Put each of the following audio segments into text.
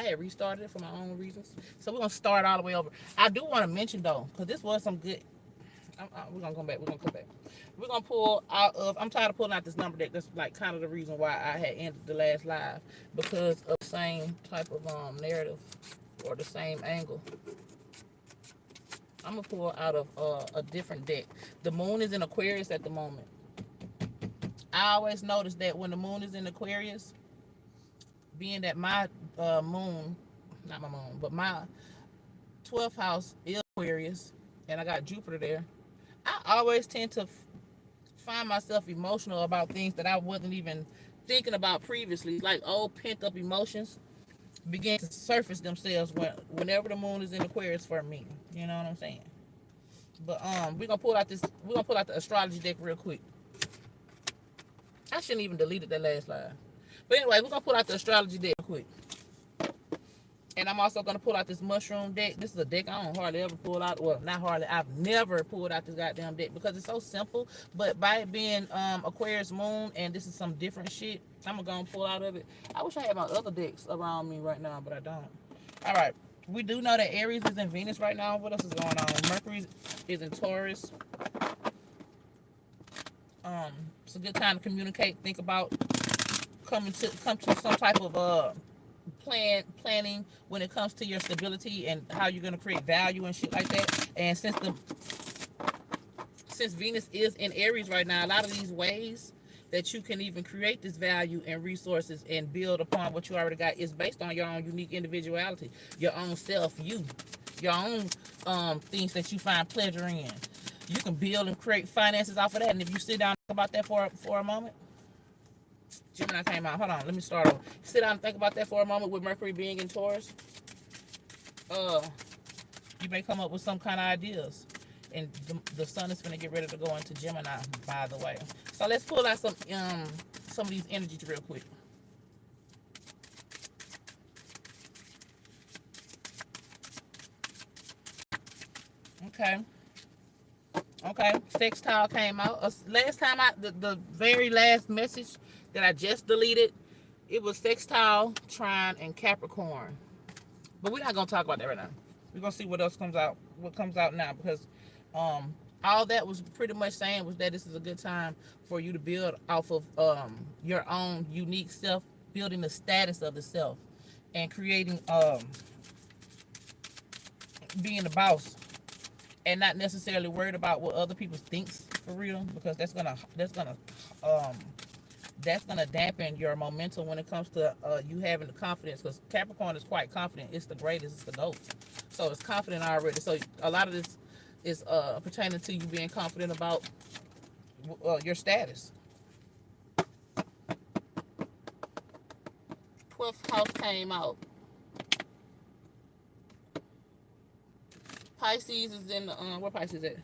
had restarted it for my own reasons. So we're gonna start all the way over. I do want to mention though, because this was some good. We're gonna come back. We're gonna come back. We're gonna pull out of. I'm tired of pulling out this number deck. That's like kind of the reason why I had ended the last live, because of the same type of narrative or the same angle. I'm gonna pull out of a different deck. The moon is in Aquarius at the moment. I always notice that when the moon is in Aquarius, being that my moon, not my moon, but my 12th house is Aquarius, and I got Jupiter there. I always tend to find myself emotional about things that I wasn't even thinking about previously, like old pent up emotions begin to surface themselves whenever the moon is in Aquarius for me. You know what I'm saying? But we're gonna pull out this. We're gonna pull out the astrology deck real quick. I shouldn't even deleted that last live. But anyway, we're gonna pull out the astrology deck real quick. And I'm also gonna pull out this mushroom deck. This is a deck I don't hardly ever pull out. Well, not hardly. I've never pulled out this goddamn deck because it's so simple. But by it being Aquarius moon and this is some different shit, I'm gonna go and pull out of it. I wish I had my other decks around me right now, but I don't. All right. We do know that Aries is in Venus right now. What else is going on? Mercury is in Taurus. It's a good time to communicate. Think about come to some type of planning when it comes to your stability and how you're gonna create value and shit like that. And since Venus is in Aries right now, a lot of these ways that you can even create this value and resources and build upon what you already got is based on your own unique individuality, your own self, your own things that you find pleasure in. You can build and create finances off of that. And if you sit down and think about that for a moment, Gemini came out. Hold on, let me start over. Sit down and think about that for a moment with Mercury being in Taurus. You may come up with some kind of ideas. And the sun is going to get ready to go into Gemini, by the way. So let's pull out some of these energies real quick. Okay. Okay. Sextile came out. Last time the very last message that I just deleted, it was sextile, trine, and Capricorn. But we're not gonna talk about that right now. We're gonna see what else comes out. What comes out now, because all that was pretty much saying was that this is a good time for you to build off of your own unique self, building the status of the self, and creating being the boss, and not necessarily worried about what other people thinks for real, because that's gonna dampen your momentum when it comes to you having the confidence, because Capricorn is quite confident. It's the greatest. It's the GOAT. So it's confident already. So a lot of this is pertaining to you being confident about your status. 12th house came out. Pisces is in the, where Pisces at?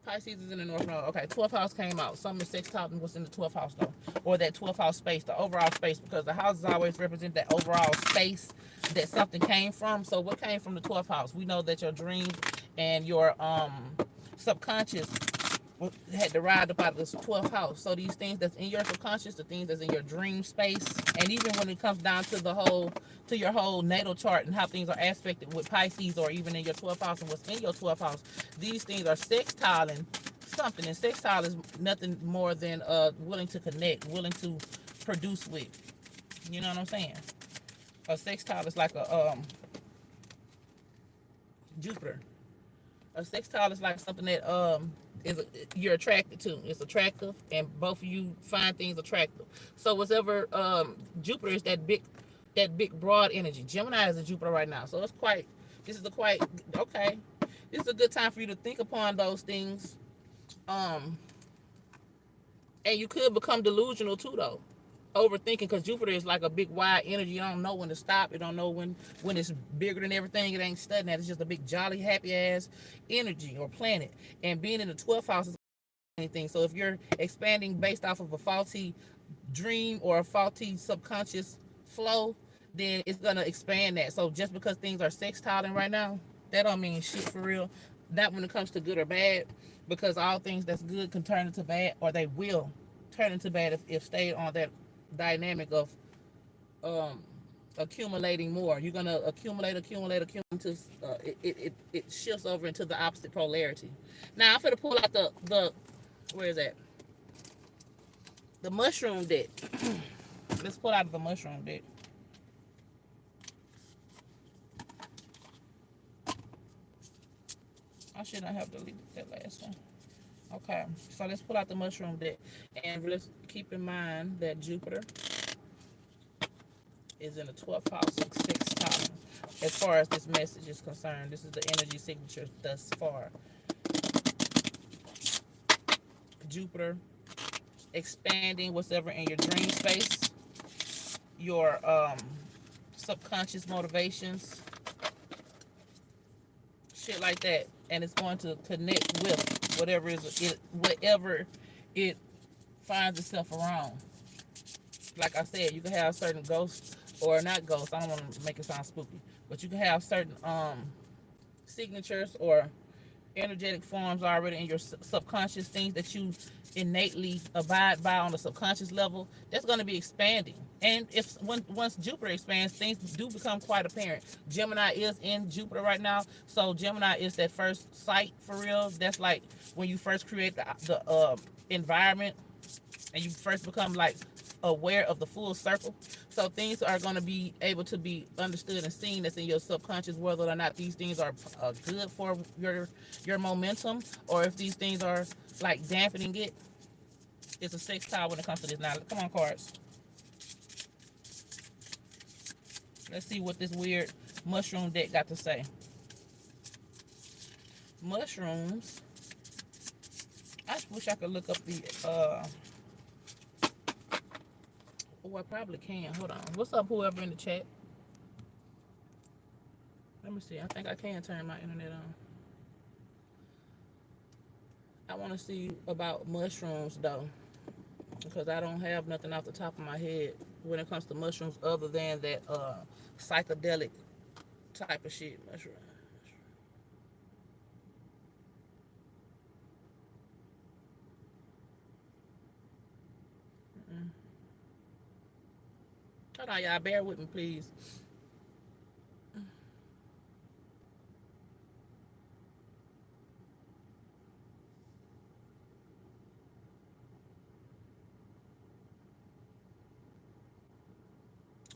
Pisces is in the North Node. Okay, 12th house came out. Something is sextile was in the 12th house though. Or that 12th house space, the overall space, because the houses always represent that overall space that something came from. So what came from the 12th house? We know that your dreams and your subconscious had derived up out of this 12th house. So these things that's in your subconscious, the things that's in your dream space, and even when it comes down to your whole natal chart and how things are aspected with Pisces, or even in your 12th house and what's in your 12th house, these things are sextiling something. And sextile is nothing more than willing to connect, willing to produce with. You know what I'm saying? A sextile is like a Jupiter. A sextile is like something that you're attracted to. It's attractive, and both of you find things attractive. So whatever Jupiter is that big broad energy. Gemini is a Jupiter right now, so this is a good time for you to think upon those things. And you could become delusional too, though. Overthinking, because Jupiter is like a big wide energy. You don't know when to stop. You don't know when it's bigger than everything. It ain't studying that. It's just a big jolly happy ass energy or planet. And being in the 12th house is anything. So if you're expanding based off of a faulty dream or a faulty subconscious flow, then it's gonna expand that. So just because things are sextiling right now, that don't mean shit for real. Not when it comes to good or bad, because all things that's good can turn into bad, or they will turn into bad if stayed on that dynamic of accumulating more. You're gonna accumulate until it shifts over into the opposite polarity. Now I'm gonna pull out the where is that? The mushroom deck. Let's pull out the mushroom deck. I shouldn't have deleted that last one. Okay, so let's pull out the mushroom deck, and let's keep in mind that Jupiter is in the 12th house and 6th house. As far as this message is concerned, this is the energy signature thus far. Jupiter expanding whatever in your dream space, your subconscious motivations, shit like that, and it's going to connect with whatever it finds itself around. Like I said, you can have certain ghosts, or not ghosts, I don't want to make it sound spooky, but you can have certain signatures or energetic forms already in your subconscious, things that you innately abide by on the subconscious level, that's going to be expanding. And once Jupiter expands, things do become quite apparent. Gemini is in Jupiter right now, so Gemini is that first sight for real. That's like when you first create the environment, and you first become like aware of the full circle. So things are going to be able to be understood and seen that's in your subconscious, whether or not these things are good for your momentum, or if these things are like dampening it. It's a 6 tile when it comes to this. Now come on, cards, let's see what this weird mushroom deck got to say. Mushrooms, I wish I could look up the oh, I probably can. Hold on. What's up, whoever in the chat? Let me see. I think I can turn my internet on. I want to see about mushrooms, though, because I don't have nothing off the top of my head when it comes to mushrooms other than that psychedelic type of shit. Mushroom. Hold on, y'all. Bear with me, please.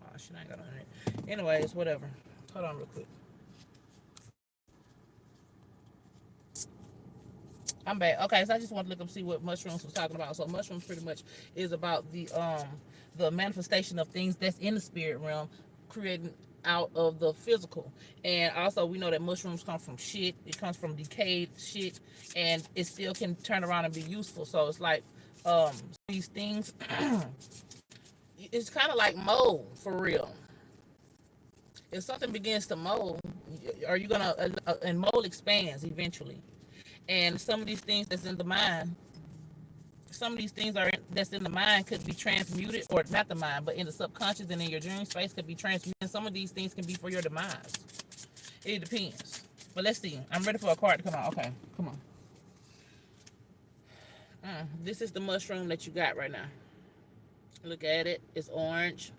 Oh, shit, I ain't got on it. Anyways, whatever. Hold on real quick. I'm back. Okay, so I just want to look up and see what mushrooms was talking about. So mushrooms pretty much is about the manifestation of things that's in the spirit realm, creating out of the physical. And also we know that mushrooms come from shit. It comes from decayed shit, and it still can turn around and be useful. So it's like these things it's kind of like mold for real. If something begins to mold, are you gonna and mold expands eventually. And some of these things that's in the mind, some of these things that's in the mind could be transmuted, or not the mind, but in the subconscious and in your dream space could be transmuted. And some of these things can be for your demise. It depends. But let's see. I'm ready for a card to come out. Okay, come on. This is the mushroom that you got right now. Look at it. It's orange.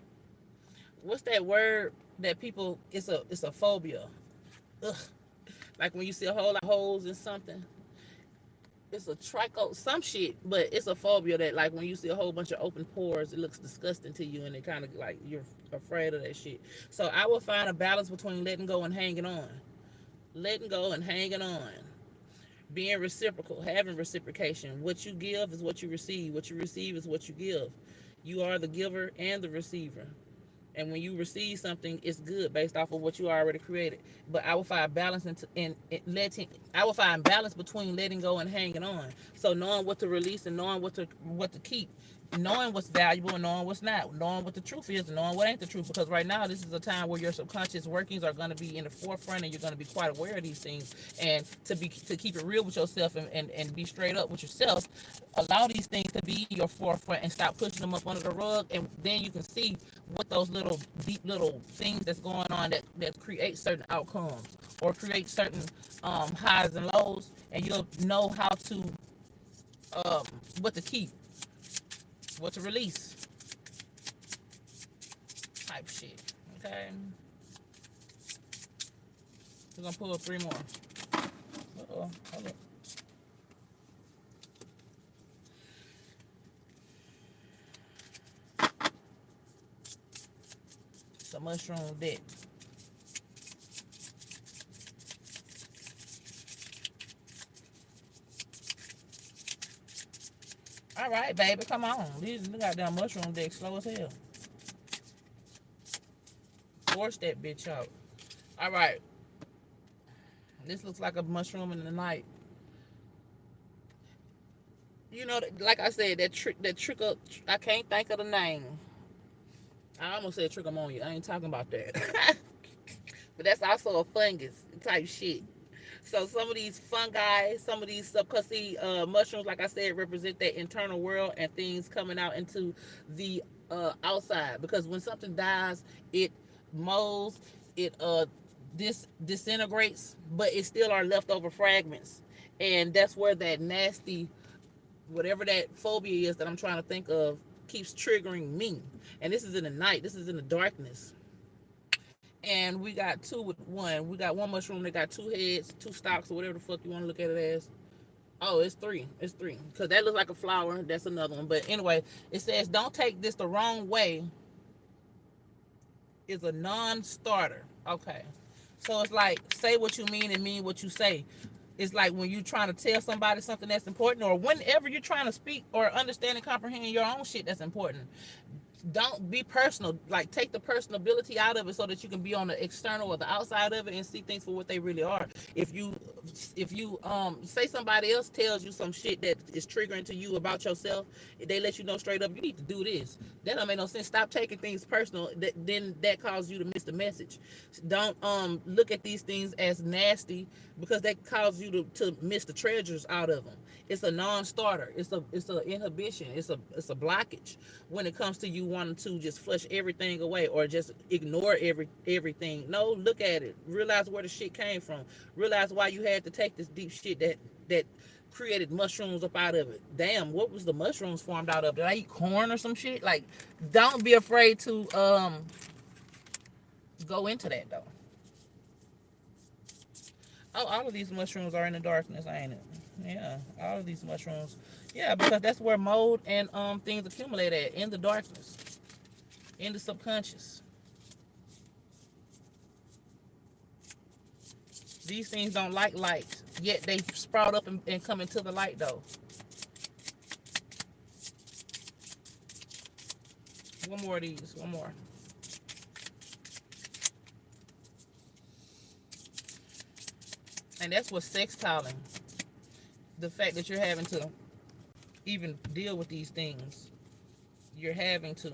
What's that word that people? It's a phobia. Ugh. Like when you see a whole lot of holes in something. It's a tricho some shit, but it's a phobia that like when you see a whole bunch of open pores, it looks disgusting to you, and it kind of like you're afraid of that shit. So I will find a balance between letting go and hanging on, letting go and hanging on, being reciprocal, having reciprocation. What you give is what you receive. What you receive is what you give. You are the giver and the receiver. And when you receive something, it's good based off of what you already created. But I will find balance in letting. I will find balance between letting go and hanging on. So knowing what to release and knowing what to keep, knowing what's valuable and knowing what's not, knowing what the truth is and knowing what ain't the truth. Because right now, this is a time where your subconscious workings are going to be in the forefront, and you're going to be quite aware of these things. And to keep it real with yourself and be straight up with yourself, allow these things to be in your forefront and stop pushing them up under the rug. And then you can see what those little deep little things that's going on that create certain outcomes or create certain highs and lows, and you'll know how to what to keep, what to release, type shit. Okay. We're gonna pull 3 more. Uh-oh. Hold up. It's a mushroom deck. All right, baby, come on. These goddamn mushroom deck slow as hell. Force that bitch out. All right. This looks like a mushroom in the night. You know, like I said, that trick, I can't think of the name. I almost said trichomonia. I ain't talking about that. But that's also a fungus type shit. So some of these fungi, some of these subcusy mushrooms, like I said, represent that internal world and things coming out into the outside. Because when something dies, it molds, it disintegrates, but it still are leftover fragments. And that's where that nasty, whatever that phobia is that I'm trying to think of, keeps triggering me. And this is in the night. This is in the darkness. And we got two with one. We got one mushroom that got 2 heads, 2 stalks, or whatever the fuck you want to look at it as. Oh, it's three. It's three. Because that looks like a flower. That's another one. But anyway, it says, don't take this the wrong way. Is a non-starter. Okay. So it's like, say what you mean and mean what you say. It's like when you're trying to tell somebody something that's important, or whenever you're trying to speak or understand and comprehend your own shit that's important. Don't be personal. Like, take the personability out of it so that you can be on the external or the outside of it and see things for what they really are. If you say somebody else tells you some shit that is triggering to you about yourself, they let you know straight up, you need to do this. That don't make no sense. Stop taking things personal. Then that causes you to miss the message. Don't look at these things as nasty, because that causes you to miss the treasures out of them. It's a non-starter. It's a inhibition. It's a blockage when it comes to you wanting to just flush everything away or just ignore everything. No, look at it. Realize where the shit came from. Realize why you had to take this deep shit that created mushrooms up out of it. Damn, what was the mushrooms formed out of? Did I eat corn or some shit? Like, don't be afraid to go into that though. Oh, all of these mushrooms are in the darkness, ain't it? Yeah, all of these mushrooms. Yeah, because that's where mold and things accumulate at, in the darkness, in the subconscious. These things don't like light, yet they sprout up and come into the light though. One more of these. One more. And that's what sextiling. The fact that you're having to even deal with these things, you're having to.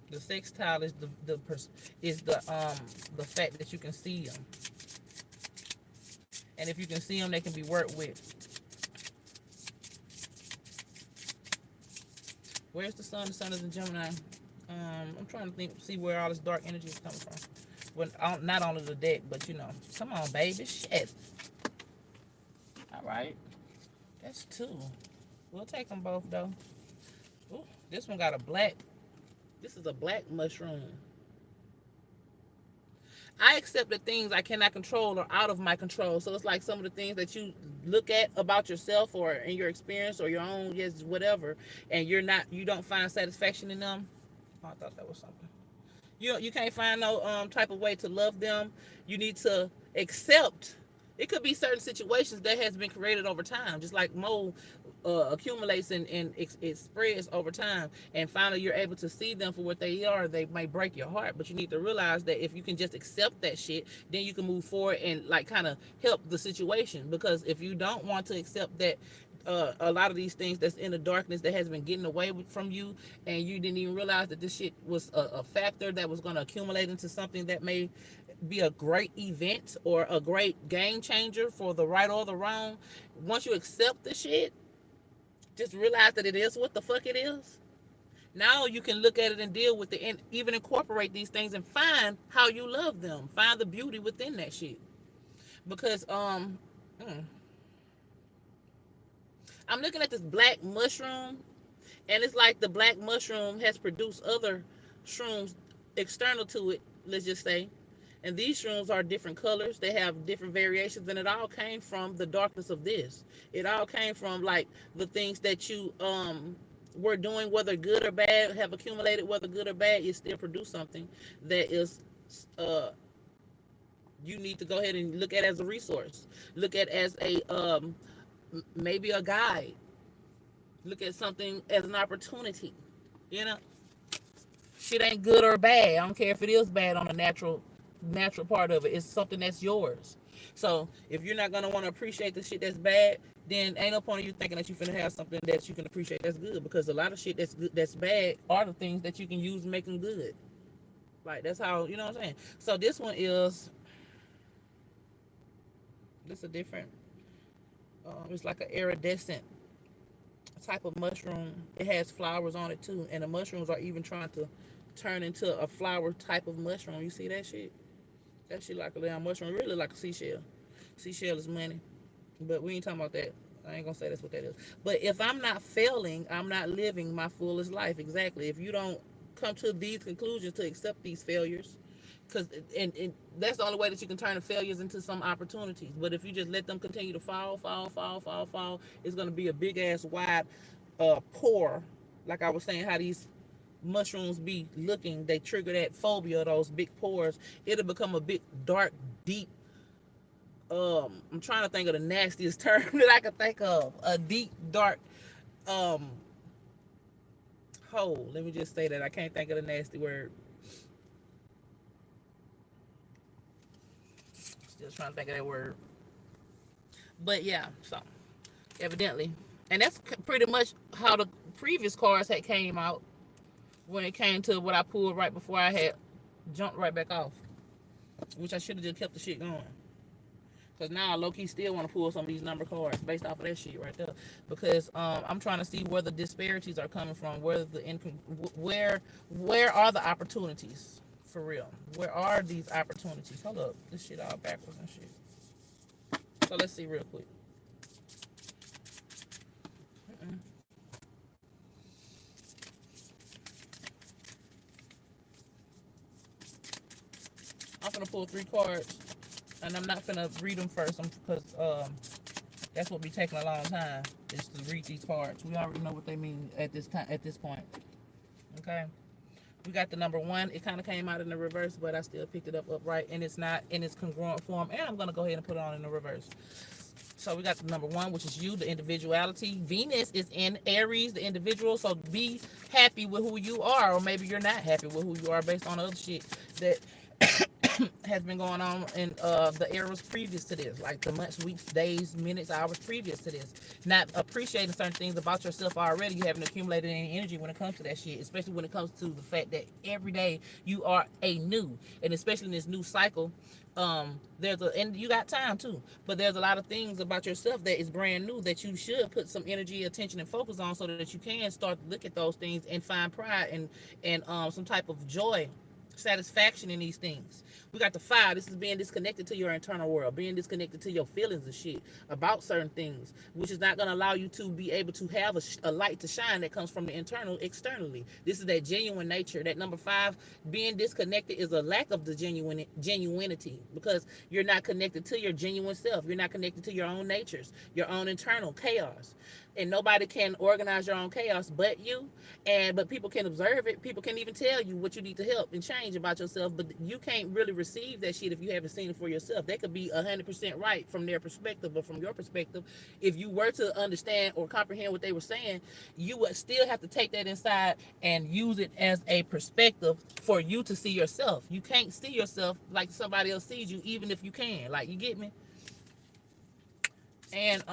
The sextile is the fact that you can see them, and if you can see them, they can be worked with. Where's the sun? The sun is in Gemini. I'm trying to see where all this dark energy is coming from. When not only the deck, but come on, baby, shit. All right, that's 2. We'll take them both though. Ooh, this one got a black. This is a black mushroom. I accept that things I cannot control are out of my control. So it's like some of the things that you look at about yourself or in your experience or your own, yes, whatever, and you don't find satisfaction in them. Oh, I thought that was something. You can't find no type of way to love them. You need to accept. It could be certain situations that has been created over time, just like mold accumulates and it spreads over time, and finally you're able to see them for what they are. They may break your heart, but you need to realize that if you can just accept that shit, then you can move forward and like kind of help the situation. Because if you don't want to accept that a lot of these things that's in the darkness that has been getting away from you, and you didn't even realize that this shit was a factor that was going to accumulate into something that may be a great event or a great game changer for the right or the wrong. Once you accept the shit, just realize that it is what the fuck it is. Now you can look at it and deal with it and even incorporate these things and find how you love them. Find the beauty within that shit. Because I'm looking at this black mushroom, and it's like the black mushroom has produced other shrooms external to it let's just say. And these shrooms are different colors. They have different variations, and it all came from the darkness of this. It all came from like the things that you were doing, whether good or bad, have accumulated, whether good or bad. You still produce something that is uh you need to go ahead and look at as a resource. Look at as a maybe a guide. Look at something as an opportunity. You know, shit ain't good or bad. I don't care if it is bad on a natural part of it. It's something that's yours. So if you're not gonna want to appreciate the shit that's bad, then ain't no point in you thinking that you finna have something that you can appreciate that's good. Because a lot of shit that's good, that's bad, are the things that you can use making good. Like that's how, you know what I'm saying. So this one is this a different. It's like an iridescent type of mushroom. It has flowers on it too, and the mushrooms are even trying to turn into a flower type of mushroom. You see that shit? That shit like a little mushroom, really like a seashell. Seashell is money, but we ain't talking about that. I ain't gonna say that's what that is. But if I'm not failing, I'm not living my fullest life. Exactly. If you don't come to these conclusions to accept these failures, because and that's the only way that you can turn the failures into some opportunities. But if you just let them continue to fall, it's gonna be a big ass wide pore. Like I was saying, how these mushrooms be looking, they trigger that phobia, those big pores. It'll become a big dark deep, I'm trying to think of the nastiest term that I could think of, a deep dark um hole. Let me just say that I can't think of the nasty word. Still trying to think of that word. But yeah, so evidently, and that's pretty much how the previous cards had came out when it came to what I pulled right before I had jumped right back off, which I should have just kept the shit going. Cause now I low key still want to pull some of these number cards based off of that shit right there, because I'm trying to see where the disparities are coming from, where the where are the opportunities for real? Where are these opportunities? Hold up, this shit all backwards and shit. So let's see real quick. I'm gonna pull 3 cards, and I'm not gonna read them first, because that's what be taking a long time, is to read these cards. We already know what they mean at this time, at this point. Okay. We got the number 1. It kind of came out in the reverse, but I still picked it up upright, and it's not in its congruent form. And I'm gonna go ahead and put it on in the reverse. So we got the number 1, which is you, the individuality. Venus is in Aries, the individual. So be happy with who you are, or maybe you're not happy with who you are based on other shit that has been going on in the eras previous to this, like the months, weeks, days, minutes, hours previous to this. Not appreciating certain things about yourself already. You haven't accumulated any energy when it comes to that shit, especially when it comes to the fact that every day you are a new, and especially in this new cycle. And you got time too, but there's a lot of things about yourself that is brand new that you should put some energy, attention, and focus on, so that you can start to look at those things and find pride and some type of joy, satisfaction in these things. We got the 5. This is being disconnected to your internal world, being disconnected to your feelings and shit about certain things, which is not going to allow you to be able to have a light to shine that comes from the internal externally. This is that genuine nature. That number 5, being disconnected, is a lack of the genuinity, because you're not connected to your genuine self. You're not connected to your own natures, your own internal chaos. And nobody can organize your own chaos but you. But people can observe it. People can even tell you what you need to help and change about yourself, but you can't really receive that shit if you haven't seen it for yourself. They could be 100% right from their perspective, but from your perspective, if you were to understand or comprehend what they were saying, you would still have to take that inside and use it as a perspective for you to see yourself. You can't see yourself like somebody else sees you, even if you can. Like, you get me? And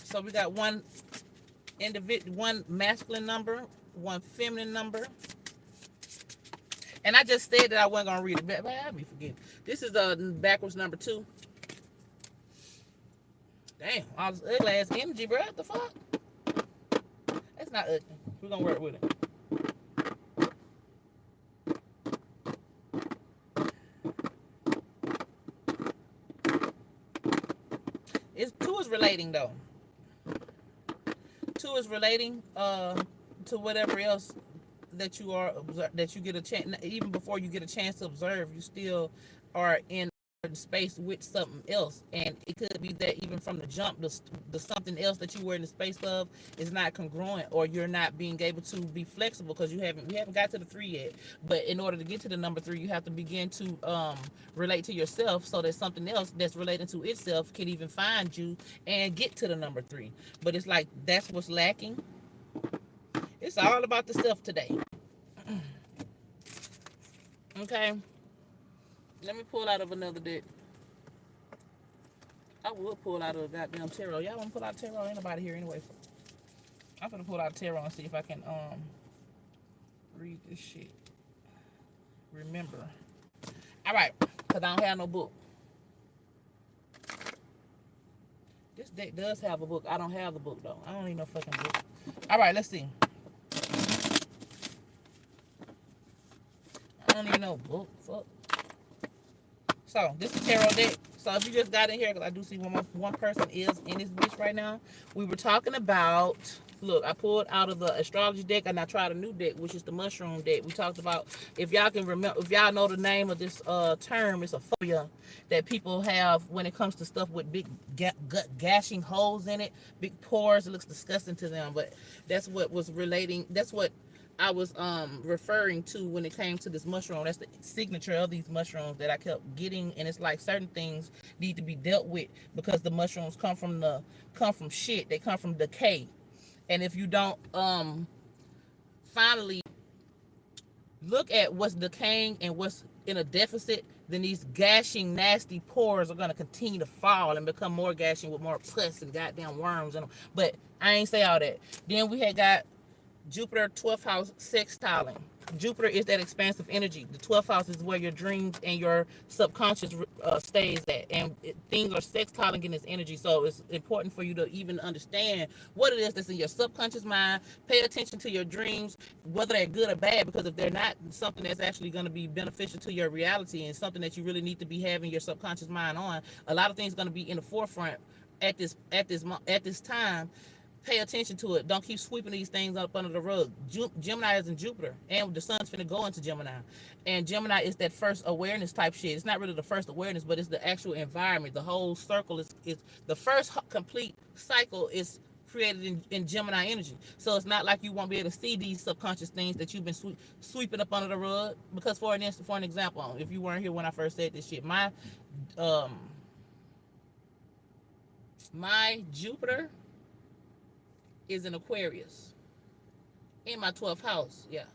so we got one masculine number, one feminine number. And I just said that I wasn't gonna read it, but I'll be forgetting. This is a backwards number 2. Damn, all this ugly ass energy, bro. What the fuck? That's not ugly. We're gonna work with it. It's 2 is relating though. 2 is relating to whatever else that you are that you get a chance, even before you get a chance to observe, you still are in space with something else, and it could be that even from the jump, the something else that you were in the space of is not congruent, or you're not being able to be flexible because we haven't got to the three yet. But in order to get to the number three, you have to begin to relate to yourself, so that something else that's relating to itself can even find you and get to the number three. But it's like that's what's lacking. It's all about the self today. Okay, let me pull out of another deck. I would pull out of a goddamn tarot. Y'all want to pull out a tarot? Ain't nobody here anyway. I'm gonna pull out a tarot and see if I can read this shit. Remember. All right, cause I don't have no book. This deck does have a book. I don't have the book though. I don't need no fucking book. All right, let's see. I don't need no book. Fuck. So this is tarot deck. So if you just got in here, because I do see one person is in this bitch right now. We were talking about, look, I pulled out of the astrology deck and I tried a new deck, which is the mushroom deck. We talked about, if y'all can remember, if y'all know the name of this term, it's a phobia that people have when it comes to stuff with big gut gashing holes in it, big pores. It looks disgusting to them, but that's what was relating. That's what I was referring to when it came to this mushroom. That's the signature of these mushrooms that I kept getting, and it's like certain things need to be dealt with because the mushrooms come from shit. They come from decay, and if you don't finally look at what's decaying and what's in a deficit, then these gashing, nasty pores are gonna continue to fall and become more gashing with more pus and goddamn worms in them. But I ain't say all that. Then we had got Jupiter 12th house sextiling. Jupiter is that expansive energy. The 12th house is where your dreams and your subconscious stays at, and things are sextiling in this energy. So it's important for you to even understand what it is that's in your subconscious mind. Pay attention to your dreams, whether they're good or bad, because if they're not time that's actually going to be beneficial to your reality and something that you really need to be having your subconscious mind on, a lot of things going to be in the forefront at this time. Pay attention to it. Don't keep sweeping these things up under the rug. Gemini is in Jupiter, and the sun's finna go into Gemini. And Gemini is that first awareness type shit. It's not really the first awareness, but it's the actual environment. The whole circle is the first complete cycle is created in Gemini energy. So it's not like you won't be able to see these subconscious things that you've been sweeping up under the rug. Because for an example, if you weren't here when I first said this shit, my Jupiter is in Aquarius in my 12th house. Yeah,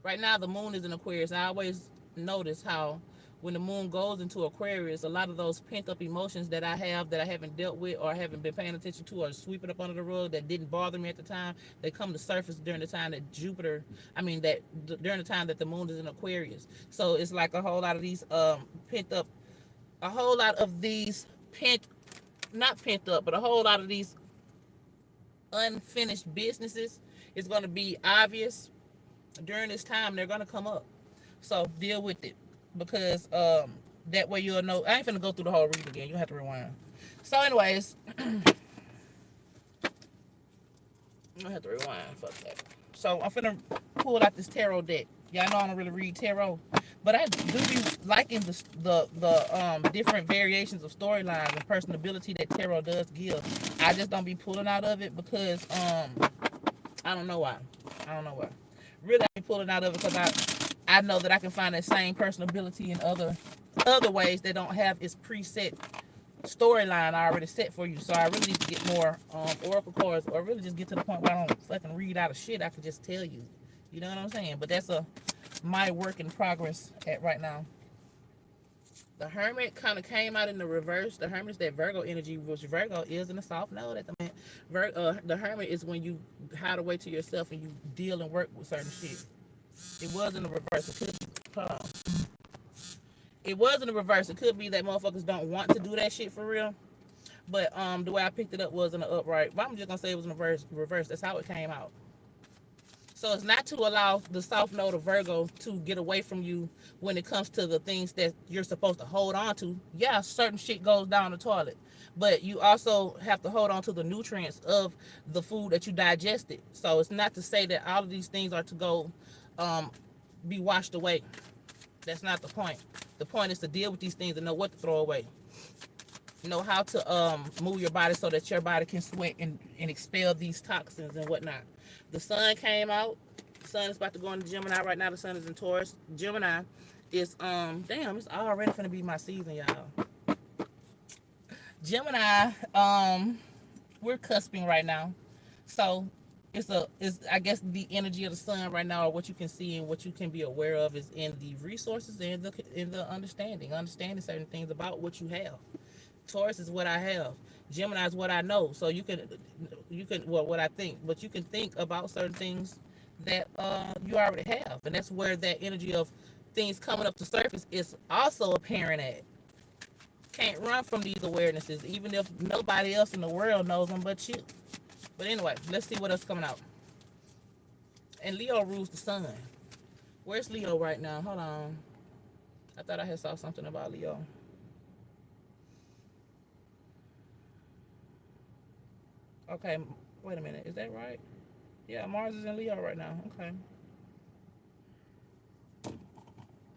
right now the moon is in Aquarius. I always notice how when the moon goes into Aquarius, a lot of those pent up emotions that I have that I haven't dealt with or haven't been paying attention to or sweeping up under the rug that didn't bother me at the time, they come to surface during the time that during the time that the moon is in Aquarius. So it's like a whole lot of these unfinished businesses is going to be obvious during this time. They're going to come up, so deal with it, because that way you'll know. I ain't finna go through the whole read again. You have to rewind. So anyways, I have to rewind. Fuck that. So I'm finna pull out this tarot deck. Y'all know I don't really read tarot, but I do be liking the different variations of storylines and personability that tarot does give. I just don't be pulling out of it because I don't know why. Really, I be pulling out of it because I know that I can find that same personability in other ways that don't have its preset storyline already set for you. So I really need to get more oracle cards, or really just get to the point where I don't fucking read out of shit. I can just tell you. You know what I'm saying? But that's my work in progress at right now. The Hermit kind of came out in the reverse. The Hermit is that Virgo energy, which Virgo is in the soft node at the moment. The Hermit is when you hide away to yourself and you deal and work with certain shit. It was in the reverse. It was in the reverse. It could be that motherfuckers don't want to do that shit for real. But the way I picked it up was in the upright. But I'm just gonna say it was in the reverse. That's how it came out. So it's not to allow the south node of Virgo to get away from you when it comes to the things that you're supposed to hold on to. Yeah, certain shit goes down the toilet, but you also have to hold on to the nutrients of the food that you digested. So it's not to say that all of these things are to go um be washed away. That's not the point. The point is to deal with these things and know what to throw away. Know how to move your body so that your body can sweat and expel these toxins and whatnot. The sun came out. The sun is about to go into Gemini right now. The sun is in Taurus. Gemini is damn, it's already gonna be my season, y'all. Gemini, we're cusping right now. So it's I guess the energy of the sun right now, or what you can see and what you can be aware of, is in the resources and the understanding certain things about what you have. Taurus is what I have. Gemini is what I know. So you can well, what I think, but you can think about certain things that you already have, and that's where that energy of things coming up to surface is also apparent at. Can't run from these awarenesses, even if nobody else in the world knows them but you. But anyway, let's see what else coming out. And Leo rules the sun. Where's Leo right now? Hold on. I thought I had saw something about Leo. Okay, wait a minute. Is that right? Yeah, Mars is in Leo right now. Okay.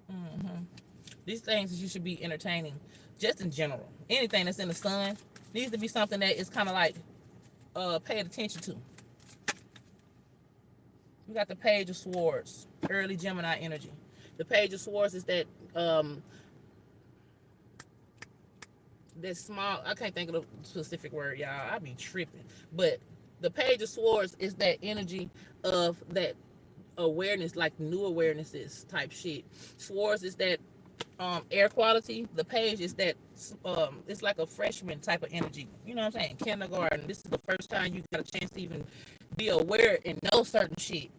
hmm These things that you should be entertaining, just in general. Anything that's in the sun needs to be something that is kind of like paid attention to. We got the Page of Swords, early Gemini energy. The Page of Swords is that that small. I can't think of the specific word, y'all. I be tripping. But the Page of Swords is that energy of that awareness, like new awarenesses type shit. Swords is that air quality. The Page is that it's like a freshman type of energy. You know what I'm saying? Kindergarten. This is the first time you got a chance to even be aware and know certain shit.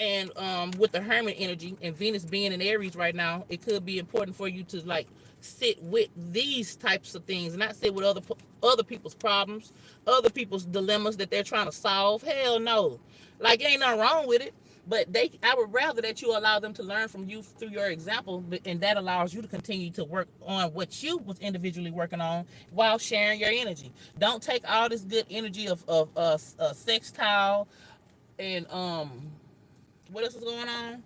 And with the Hermit energy and Venus being in Aries right now, it could be important for you to like sit with these types of things, and not sit with other people's problems, other people's dilemmas that they're trying to solve. Hell no, like ain't nothing wrong with it. But I would rather that you allow them to learn from you through your example, and that allows you to continue to work on what you was individually working on while sharing your energy. Don't take all this good energy of sextile and what else is going on?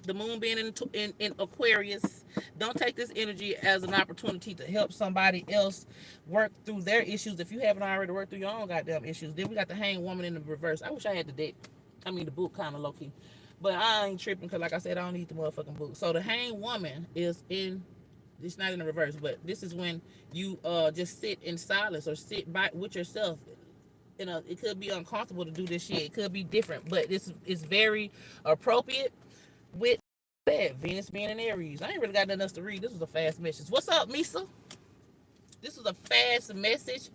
The moon being in Aquarius. Don't take this energy as an opportunity to help somebody else work through their issues if you haven't already worked through your own goddamn issues. Then we got the Hanged Woman in the reverse. I wish I had the deck. I mean the book, kind of low key, but I ain't tripping because, like I said, I don't need the motherfucking book. So the Hanged Woman is in. It's not in the reverse, but this is when you just sit in silence or sit by with yourself. It could be uncomfortable to do this shit. It could be different, but this is very appropriate with that Venus being in Aries. I ain't really got nothing else to read. This was a fast message. What's up, Misa? This was a fast message.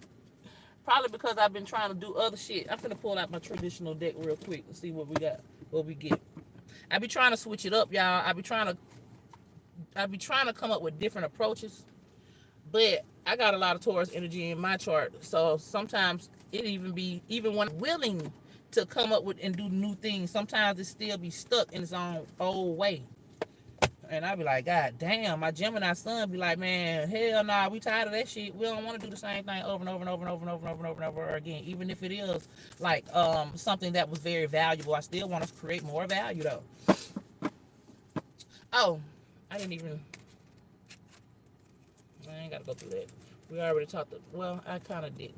Probably because I've been trying to do other shit. I'm finna pull out my traditional deck real quick and see what we got, what we get. I be trying to switch it up, y'all. I be trying to come up with different approaches. But I got a lot of Taurus energy in my chart. So sometimes it even when I'm willing to come up with and do new things, sometimes it still be stuck in its own old way. And I be like, God damn, my Gemini son be like, man, hell nah, we tired of that shit. We don't want to do the same thing over and over and over and over and over and over and over and over again. Even if it is like something that was very valuable, I still want to create more value though. Oh, I ain't gotta go through that. We already talked. Well, I kind of didn't.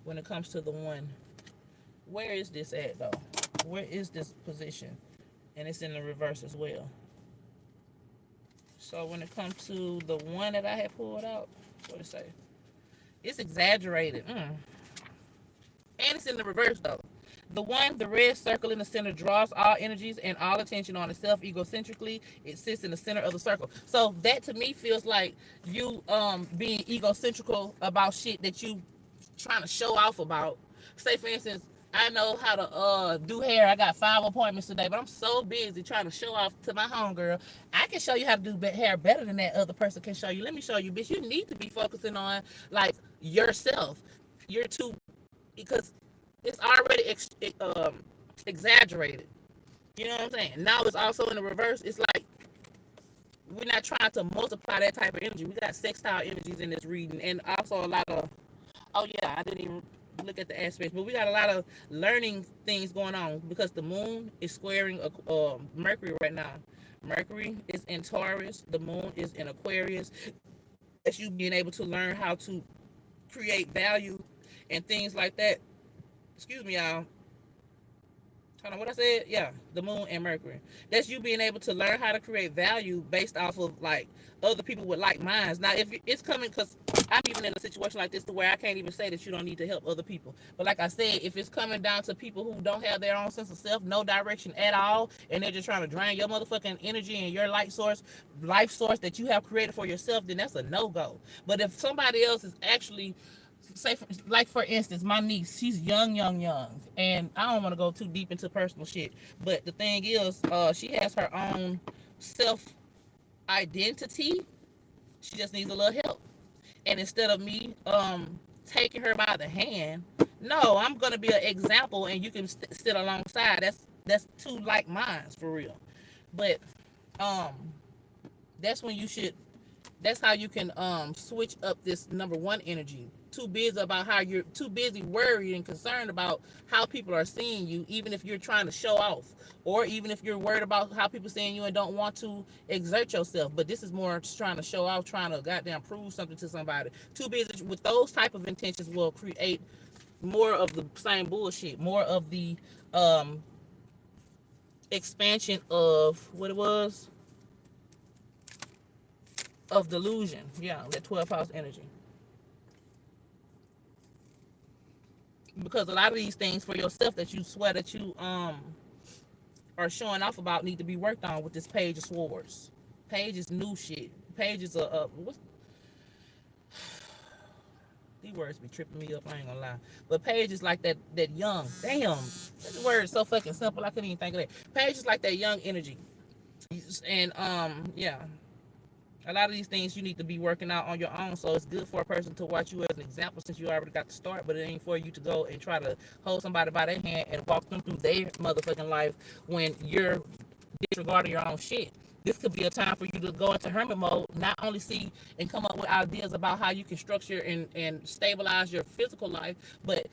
When it comes to the one, where is this at though? Where is this position? And it's in the reverse as well. So when it comes to the one that I had pulled out, what it say? It's exaggerated. And it's in the reverse though. The one, the red circle in the center, draws all energies and all attention on itself egocentrically. It sits in the center of the circle. So that to me feels like you being egocentrical about shit that you trying to show off about. Say for instance, I know how to do hair. I got 5 appointments today, but I'm so busy trying to show off to my homegirl. I can show you how to do hair better than that other person can show you. Let me show you, bitch. You need to be focusing on like yourself. You're too, because it's already exaggerated. You know what I'm saying? Now it's also in the reverse. It's like we're not trying to multiply that type of energy. We got sextile energies in this reading, and also a lot of. Oh yeah, I didn't even look at the aspects. But we got a lot of learning things going on because the moon is squaring Mercury right now. Mercury is in Taurus. The moon is in Aquarius. That's you being able to learn how to create value and things like that. Excuse me, y'all. Hold on, what I said? Yeah, the moon and Mercury. That's you being able to learn how to create value based off of like other people with like minds. Now, if it's coming, because I'm even in a situation like this to where I can't even say that you don't need to help other people. But like I said, if it's coming down to people who don't have their own sense of self, no direction at all, and they're just trying to drain your motherfucking energy and your life source that you have created for yourself, then that's a no go. But if somebody else is actually say like for instance, my niece, she's young, and I don't want to go too deep into personal shit, but the thing is, she has her own self identity. She just needs a little help, and instead of me taking her by the hand, no, I'm gonna be an example, and you can sit alongside. That's two like minds for real. But um that's when you should, that's how you can switch up this number one energy. Too busy about how you're too busy worried and concerned about how people are seeing you, even if you're trying to show off, or even if you're worried about how people seeing you and don't want to exert yourself. But this is more just trying to show off, trying to goddamn prove something to somebody. Too busy with those type of intentions will create more of the same bullshit, more of the expansion of what it was, of delusion. Yeah, that 12th house energy. Because a lot of these things for yourself that you swear that you are showing off about need to be worked on with this Page of Swords. Page is new shit. Page is what's these words be tripping me up, I ain't gonna lie. But Page is like that young. Damn. That word is so fucking simple, I couldn't even think of that. Page is like that young energy. And yeah. A lot of these things you need to be working out on your own. So it's good for a person to watch you as an example since you already got the start, but it ain't for you to go and try to hold somebody by their hand and walk them through their motherfucking life when you're disregarding your own shit. This could be a time for you to go into hermit mode, not only see and come up with ideas about how you can structure and stabilize your physical life, but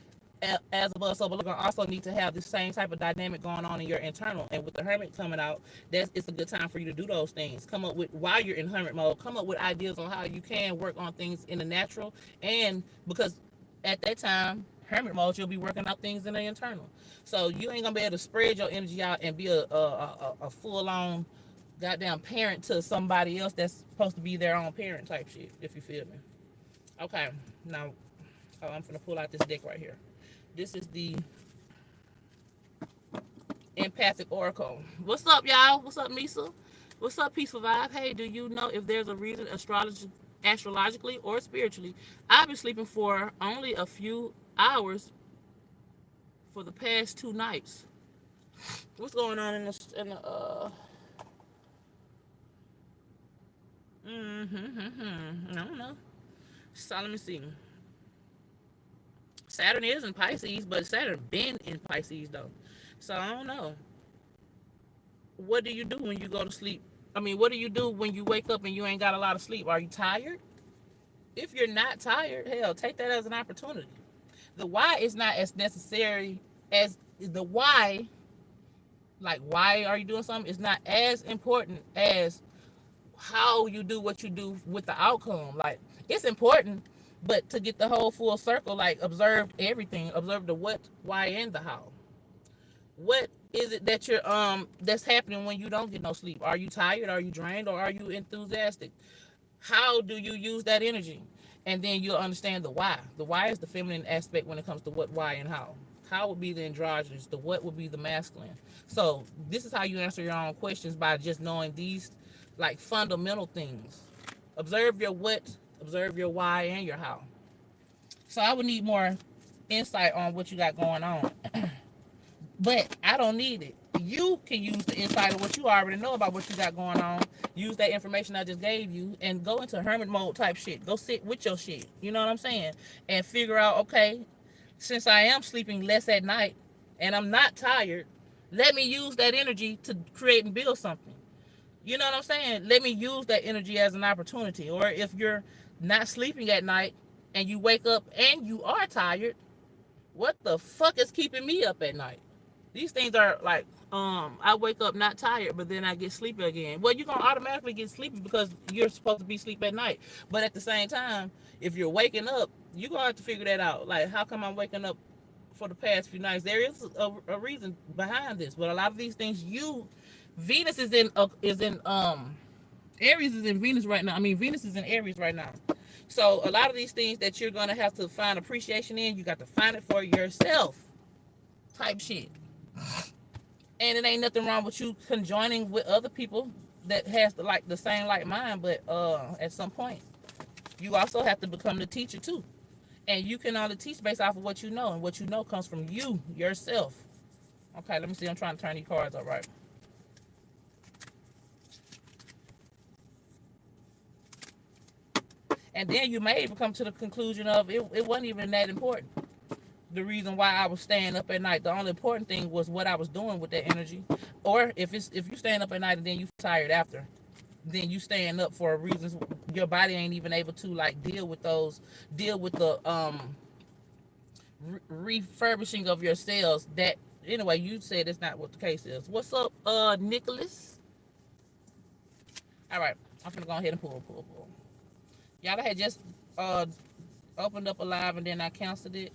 as above, so below, you're gonna also need to have the same type of dynamic going on in your internal. And with the hermit coming out, it's a good time for you to do those things. Come up with, while you're in hermit mode, come up with ideas on how you can work on things in the natural, and because at that time, hermit mode, you'll be working out things in the internal. So you ain't gonna be able to spread your energy out and be a full on goddamn parent to somebody else that's supposed to be their own parent type shit. If you feel me. Okay, now I'm gonna pull out this deck right here. This is the Empathic Oracle. What's up, y'all? What's up, Misa? What's up, Peaceful Vibe? Hey, do you know if there's a reason astrologically or spiritually, I've been sleeping for only a few hours for the past 2 nights? What's going on in the I don't know. So let me see. Saturn is in Pisces, but Saturn been in Pisces though. So I don't know. What do you do when you go to sleep? I mean, what do you do when you wake up and you ain't got a lot of sleep? Are you tired? If you're not tired, hell, take that as an opportunity. The why is not as necessary as the why. Like, why are you doing something? It's not as important as how you do what you do with the outcome. Like, it's important, but to get the whole full circle, like, observe everything. Observe the what, why, and the how. What is it that you're that's happening when you don't get no sleep? Are you tired? Are you drained? Or are you enthusiastic? How do you use that energy? And then you'll understand the why. The why is the feminine aspect when it comes to what, why, and how. How would be the androgynous? The what would be the masculine? So this is how you answer your own questions, by just knowing these like fundamental things. Observe your what, observe your why, and your how. So I would need more insight on what you got going on. But I don't need it. You can use the insight of what you already know about what you got going on. Use that information I just gave you and go into hermit mode type shit. Go sit with your shit. You know what I'm saying? And figure out, okay, since I am sleeping less at night and I'm not tired, let me use that energy to create and build something. You know what I'm saying? Let me use that energy as an opportunity. Or if you're not sleeping at night and you wake up and you are tired, What the fuck is keeping me up at night? These things are like, I wake up not tired, but then I get sleepy again. Well, you're gonna automatically get sleepy because you're supposed to be asleep at night. But at the same time, if you're waking up, you're gonna have to figure that out. Like, how come I'm waking up for the past few nights? There is a reason behind this, but a lot of these things, Venus is in Aries is in Venus right now. I mean, Venus is in Aries right now. So a lot of these things that you're gonna have to find appreciation in, you got to find it for yourself, type shit. And it ain't nothing wrong with you conjoining with other people that has the same like mind, but at some point you also have to become the teacher too. And you can only teach based off of what you know, and what you know comes from you yourself. Okay, let me see. I'm trying to turn these cards up right. And then you may even come to the conclusion of it wasn't even that important. The reason why I was staying up at night, the only important thing was what I was doing with that energy. Or if you staying up at night and then you tired after, then you staying up for reasons your body ain't even able to like deal with the refurbishing of your cells. That anyway, you said it's not what the case is. What's up, Nicholas? All right, I'm gonna go ahead and pull. Y'all had just uh opened up a live and then I canceled it.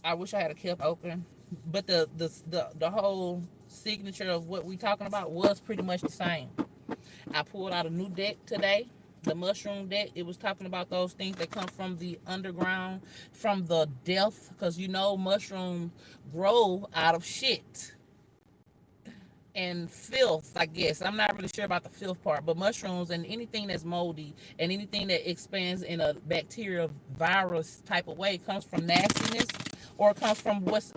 I wish I had kept open, but the whole signature of what we talking about was pretty much the same. I pulled out a new deck today, the mushroom deck. It was talking about those things that come from the underground, from the depth, because mushrooms grow out of shit and filth, I guess. I'm not really sure about the filth part, but mushrooms and anything that's moldy and anything that expands in a bacterial virus type of way comes from nastiness, or comes from what's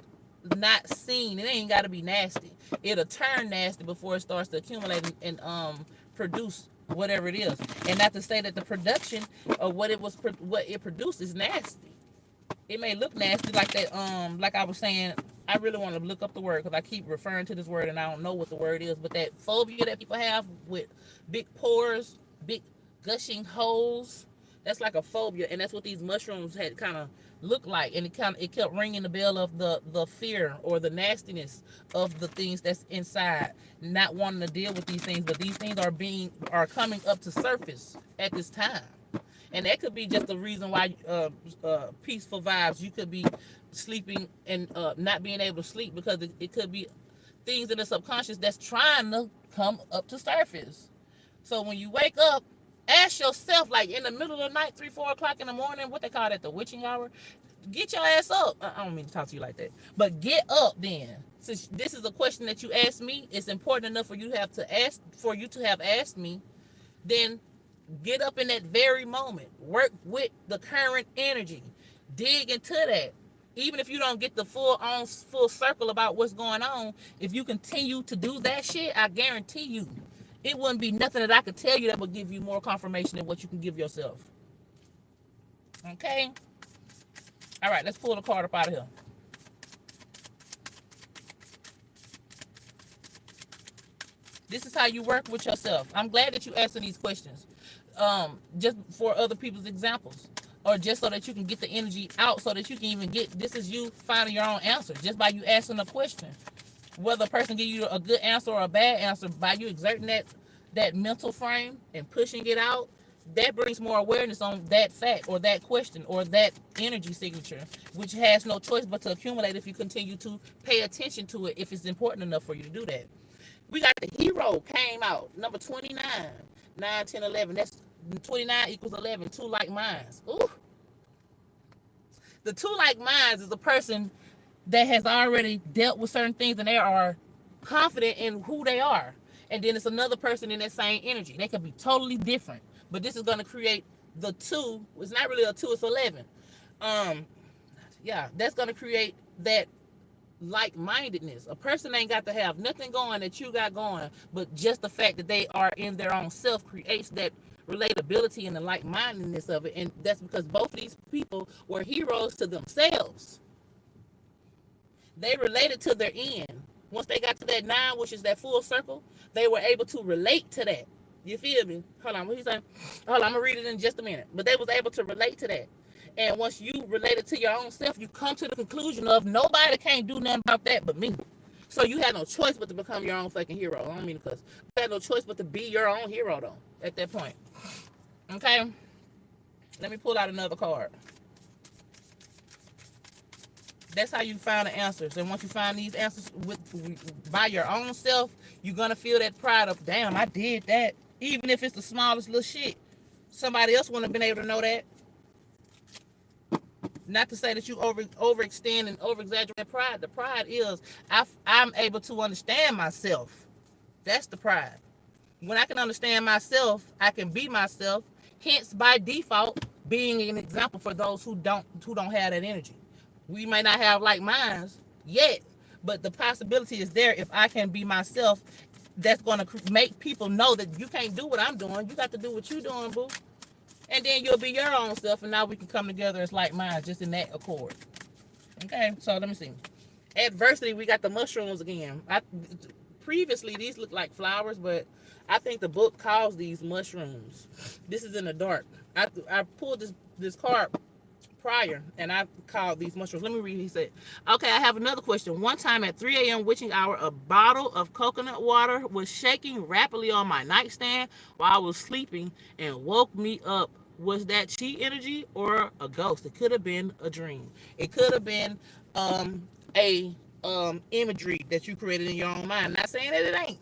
not seen. It ain't got to be nasty. It'll turn nasty before it starts to accumulate and produce whatever it is. And not to say that the production of what it produced is nasty. It may look nasty like that. Like I was saying, I really want to look up the word because I keep referring to this word and I don't know what the word is. But that phobia that people have with big pores, big gushing holes, that's like a phobia, and that's what these mushrooms had kind of looked like. And it kept ringing the bell of the fear or the nastiness of the things that's inside, not wanting to deal with these things. But these things are coming up to surface at this time. And that could be just the reason why peaceful vibes. You could be sleeping and not being able to sleep because it could be things in the subconscious that's trying to come up to surface. So when you wake up, ask yourself, like in the middle of the night, 3-4 o'clock in the morning, what they call that, the witching hour. Get your ass up. I don't mean to talk to you like that, but get up then. Since this is a question that you asked me, it's important enough for you to have asked me. Then get up in that very moment. Work with the current energy. Dig into that. Even if you don't get the full circle about what's going on, if you continue to do that shit, I guarantee you, it wouldn't be nothing that I could tell you that would give you more confirmation than what you can give yourself. Okay? All right, let's pull the card up out of here. This is how you work with yourself. I'm glad that you asking these questions. Just for other people's examples, or just so that you can get the energy out, so that you can even this is you finding your own answer just by you asking a question. Whether a person give you a good answer or a bad answer, by you exerting that mental frame and pushing it out, that brings more awareness on that fact or that question or that energy signature, which has no choice but to accumulate if you continue to pay attention to it, if it's important enough for you to do that. We got the hero came out, number 29, 9, 10, 11. That's 29 equals 11, two like minds. Ooh. The two like minds is a person that has already dealt with certain things and they are confident in who they are. And then it's another person in that same energy. They could be totally different, but this is going to create the two. It's not really a two, it's 11. Yeah, that's going to create that like-mindedness. A person ain't got to have nothing going that you got going, but just the fact that they are in their own self creates that relatability and the like-mindedness of it. And that's because both of these people were heroes to themselves. They related to their end. Once they got to that 9, which is that full circle, they were able to relate to that. You feel me? Hold on, what he's saying? Hold on, I'm gonna read it in just a minute. But they was able to relate to that. And once you relate it to your own self, you come to the conclusion of nobody can't do nothing about that but me. So you had no choice but to become your own fucking hero. I don't mean because you had no choice but to be your own hero though at that point. Okay, let me pull out another card. That's how you find the answers. And once you find these answers by your own self, you're gonna feel that pride of, damn, I did that. Even if it's the smallest little shit. Somebody else wouldn't have been able to know that. Not to say that you overextend and over exaggerate pride. The pride is I'm able to understand myself. That's the pride. When I can understand myself, I can be myself. Hence, by default, being an example for those who don't have that energy. We may not have like minds yet, but the possibility is there. If I can be myself, that's going to make people know that you can't do what I'm doing. You got to do what you're doing, boo. And then you'll be your own self, and now we can come together as like minds, just in that accord. Okay, so let me see. Adversity, we got the mushrooms again. Previously, these looked like flowers, but I think the book calls these mushrooms. This is in the dark. I pulled this card prior, and I called these mushrooms. Let me read. He said, okay, I have another question. One time at 3 a.m. witching hour, a bottle of coconut water was shaking rapidly on my nightstand while I was sleeping and woke me up. Was that chi energy or a ghost? It could have been a dream. It could have been a imagery that you created in your own mind. Not saying that it ain't.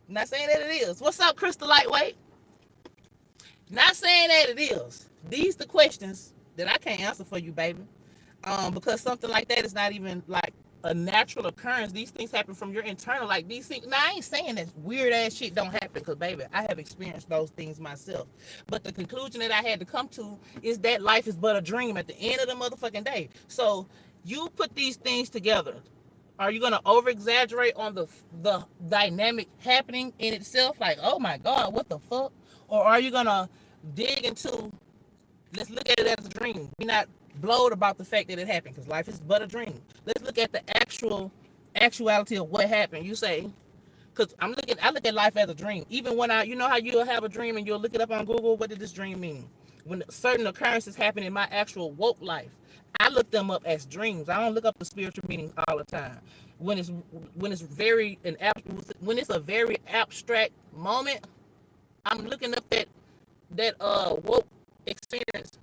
Not saying that it is. What's up, Crystal Lightweight? Not saying that it is. These the questions that I can't answer for you, baby. Because something like that is not even like a natural occurrence. These things happen from your internal. Like these things. Now I ain't saying that weird ass shit don't happen, because baby, I have experienced those things myself. But the conclusion that I had to come to is that life is but a dream at the end of the motherfucking day. So you put these things together. Are you gonna over exaggerate on the dynamic happening in itself? Like, oh my God, what the fuck? Or are you gonna dig into, let's look at it as a dream. Be not blowed about the fact that it happened, because life is but a dream. Let's look at the actuality of what happened. You say, because I look at life as a dream. Even when you know how you'll have a dream and you'll look it up on Google, what did this dream mean? When certain occurrences happen in my actual woke life, I look them up as dreams. I don't look up the spiritual meaning all the time. When it's when it's a very abstract moment, I'm looking up that woke experience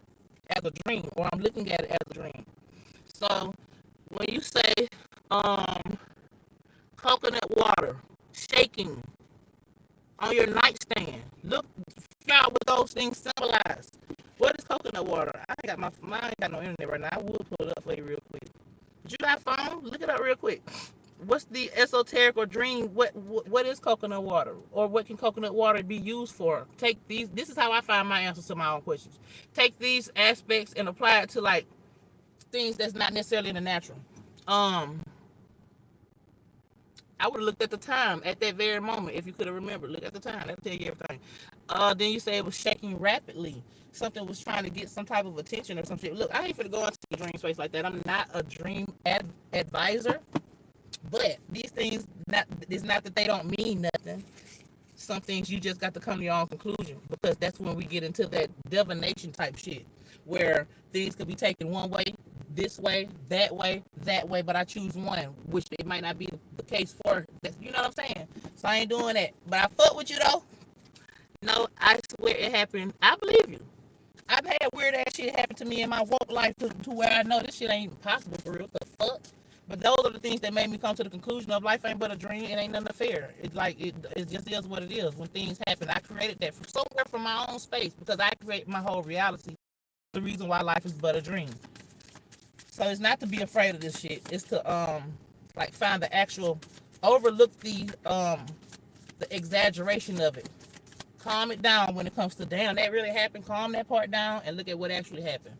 as a dream, or I'm looking at it as a dream. So when you say coconut water shaking on your nightstand, look, figure out what those things symbolize. What is coconut water? I ain't got no internet right now. I will pull it up for you real quick. But you got a phone? Look it up real quick. What's the esoteric or dream? What is coconut water, or what can coconut water be used for? Take these. This is how I find my answers to my own questions. Take these aspects and apply it to like things that's not necessarily in the natural. I would have looked at the time at that very moment if you could have remembered. Look at the time. That'll tell you everything. Then you say it was shaking rapidly. Something was trying to get some type of attention or some shit. Look, I ain't finna go into the dream space like that. I'm not a dream advisor. But these things, it's not that they don't mean nothing. Some things you just got to come to your own conclusion, because that's when we get into that divination type shit, where things could be taken one way, this way, that way, but I choose one, which it might not be the case for. You know what I'm saying? So I ain't doing that. But I fuck with you though. No, I swear it happened. I believe you. I've had weird ass shit happen to me in my woke life to where I know this shit ain't even possible for real. The fuck? But those are the things that made me come to the conclusion of life ain't but a dream. It ain't nothing fair. It's like it just is what it is. When things happen, I created that from somewhere from my own space, because I create my whole reality. The reason why life is but a dream. So it's not to be afraid of this shit. It's to like find the actual, overlook the exaggeration of it. Calm it down when it comes to, damn, that really happened. Calm that part down and look at what actually happened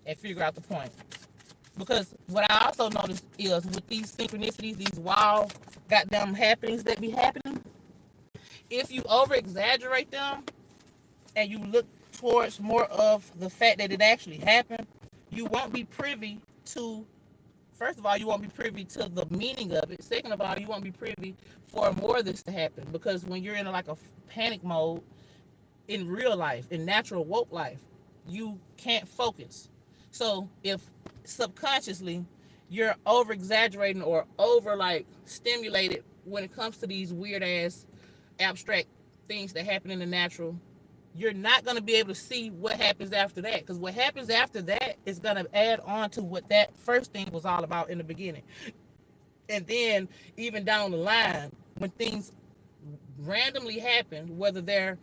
and figure out the point. Because what I also noticed is with these synchronicities, these wild goddamn happenings that be happening, if you over exaggerate them and you look towards more of the fact that it actually happened, you won't be privy to, first of all, you won't be privy to the meaning of it. Second of all, you won't be privy for more of this to happen. Because when you're in like a panic mode in real life, in natural woke life, you can't focus. So if subconsciously you're over exaggerating or over like stimulated when it comes to these weird ass abstract things that happen in the natural, you're not going to be able to see what happens after that, because what happens after that is going to add on to what that first thing was all about in the beginning. And then even down the line, when things randomly happen, whether they're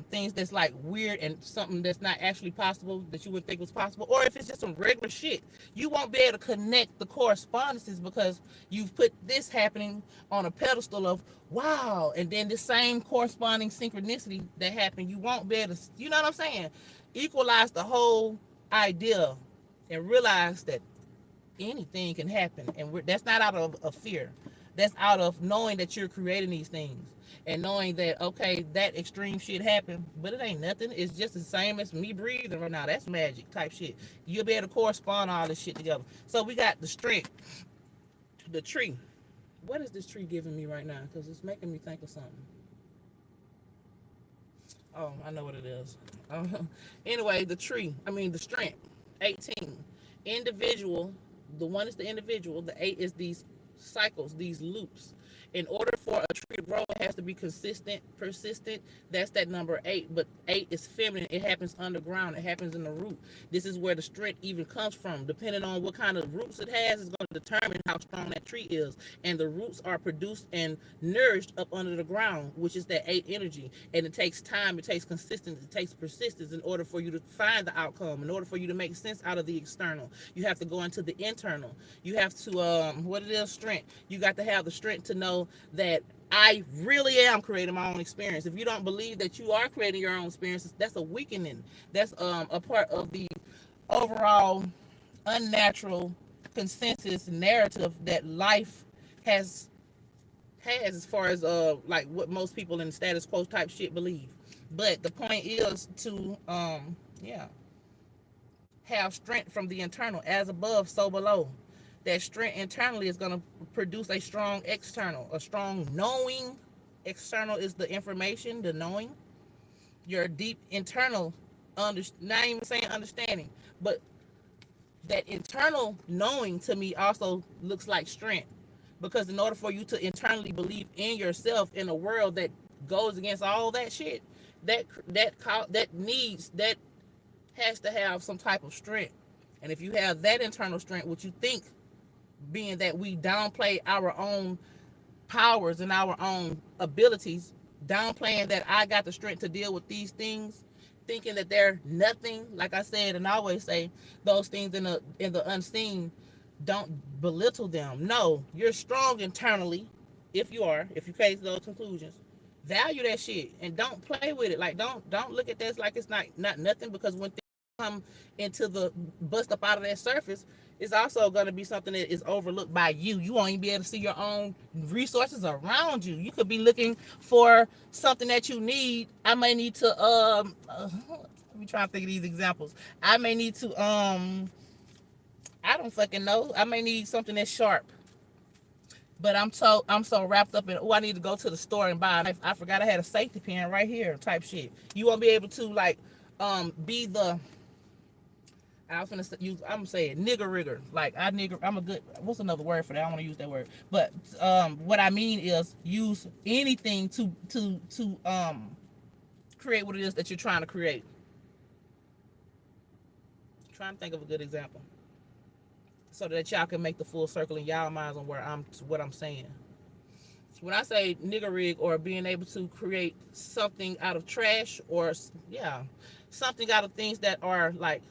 things that's like weird and something that's not actually possible that you would think was possible, or if it's just some regular shit, you won't be able to connect the correspondences because you've put this happening on a pedestal of wow, and then the same corresponding synchronicity that happened, you won't be able to, you know what I'm saying? Equalize the whole idea and realize that anything can happen, and that's not out of a fear. That's out of knowing that you're creating these things and knowing that okay, that extreme shit happened, but it ain't nothing. It's just the same as me breathing right now. That's magic type shit. You'll be able to correspond all this shit together. So we got the strength, the tree. What is this tree giving me right now? Because it's making me think of something. Oh, I know what it is. Anyway, the tree. I mean the strength. 18. Individual. The one is the individual. The 8 is these cycles, these loops. In order for a tree to grow, it has to be consistent, persistent. That's that number 8. But 8 is feminine. It happens underground. It happens in the root. This is where the strength even comes from. Depending on what kind of roots it has, is going to determine how strong that tree is. And the roots are produced and nourished up under the ground, which is that 8 energy. And it takes time, it takes consistency, it takes persistence in order for you to find the outcome, in order for you to make sense out of the external. You have to go into the internal. You have to, what it is, strength. You got to have the strength to know that I really am creating my own experience. If you don't believe that you are creating your own experiences, that's a weakening. That's a part of the overall unnatural consensus narrative that life has as far as like what most people in the status quo type shit believe. But the point is to yeah, have strength from the internal, as above so below. That strength internally is going to produce a strong external, a strong knowing. External is the information, the knowing. Your deep internal not even saying understanding, but that internal knowing to me also looks like strength, because in order for you to internally believe in yourself in a world that goes against all that shit, that needs, that has to have some type of strength. And if you have that internal strength, what you think, being that we downplay our own powers and our own abilities, downplaying that I got the strength to deal with these things, thinking that they're nothing. Like I said, and I always say, those things in the unseen, don't belittle them. No, you're strong internally. If you came to those conclusions, value that shit and don't play with it. Like don't look at this like it's not nothing, because when things come into the bust up out of that surface, it's also going to be something that is overlooked by you. You won't even be able to see your own resources around you. You could be looking for something that you need. I may need to let me try to think of these examples. I may need to I don't fucking know. I may need something that's sharp. But I'm so wrapped up in, oh, I need to go to the store and buy a knife. I forgot I had a safety pin right here type shit. You won't be able to like be the, I was gonna use, I'm saying nigger rigger. Like I'm a good, what's another word for that? I don't want to use that word. But what I mean is use anything to create what it is that you're trying to create. I'm trying to think of a good example, so that y'all can make the full circle in y'all minds on what I'm saying. When I say nigger rig, or being able to create something out of trash, or yeah, something out of things that are like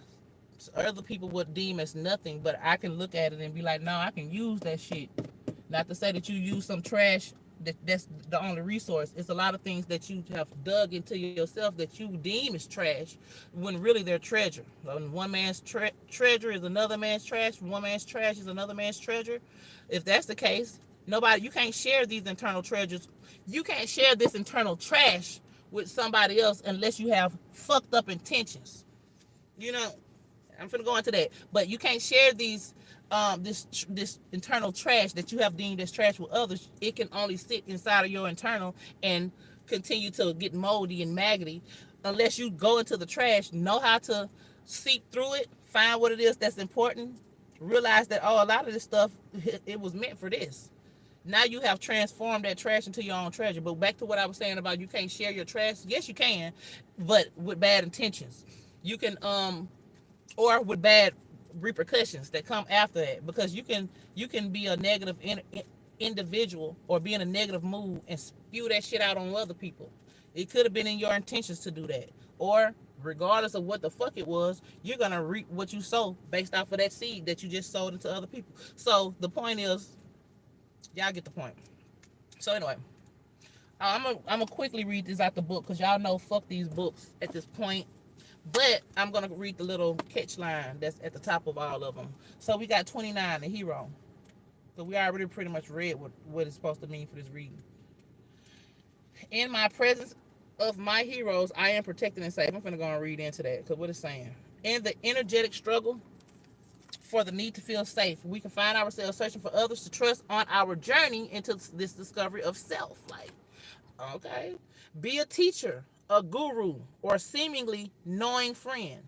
other people would deem as nothing, but I can look at it and be like, no, I can use that shit. Not to say that you use some trash that's the only resource. It's a lot of things that you have dug into yourself that you deem as trash, when really they're treasure. One man's treasure is another man's trash. One man's trash is another man's treasure. If that's the case, you can't share these internal treasures. You can't share this internal trash with somebody else unless you have fucked up intentions. You know, I'm finna go into that, but you can't share these this internal trash that you have deemed as trash with others. It can only sit inside of your internal and continue to get moldy and maggoty unless you go into the trash, know how to seek through it, find what it is that's important, realize that, oh, a lot of this stuff, it was meant for this. Now you have transformed that trash into your own treasure. But back to what I was saying about you can't share your trash. Yes, you can, but with bad intentions. You can or with bad repercussions that come after that, because you can be a negative individual or be in a negative mood and spew that shit out on other people. It could have been in your intentions to do that, or regardless of what the fuck it was, you're gonna reap what you sow based off of that seed that you just sowed into other people. So the point is, y'all get the point. So anyway, I'm gonna quickly read this out the book because y'all know fuck these books at this point. But I'm gonna read the little catch line that's at the top of all of them. So we got 29, the hero. So we already pretty much read what it's supposed to mean for this reading. In my presence of my heroes, I am protected and safe. I'm finna go and read into that because what it's saying. In the energetic struggle for the need to feel safe, we can find ourselves searching for others to trust on our journey into this discovery of self. Like, okay, be a teacher, a guru, or seemingly knowing friend.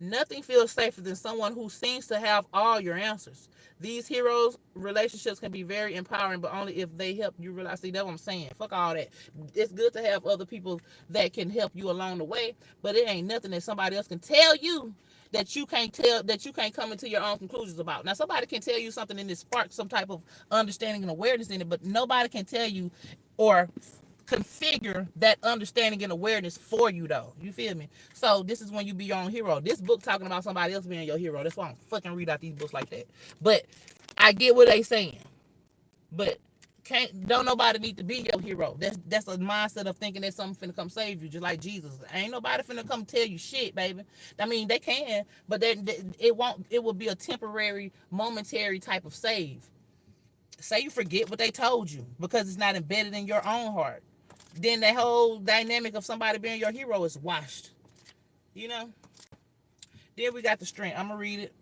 Nothing feels safer than someone who seems to have all your answers. These heroes relationships can be very empowering, but only if they help you realize. See, that's what I'm saying. Fuck all that. It's good to have other people that can help you along the way, but it ain't nothing that somebody else can tell you that you can't come into your own conclusions about. Now, somebody can tell you something and it sparks some type of understanding and awareness in it, but nobody can tell you or configure that understanding and awareness for you, though. You feel me? So this is when you be your own hero. This book talking about somebody else being your hero. That's why I don't fucking read out these books like that. But I get what they saying. But don't nobody need to be your hero. That's a mindset of thinking that something finna come save you, just like Jesus. Ain't nobody finna come tell you shit, baby. I mean, they can, but it won't. It will be a temporary, momentary type of save. Say you forget what they told you because it's not embedded in your own heart, then that whole dynamic of somebody being your hero is washed. You know? Then we got the strength. I'm going to read it.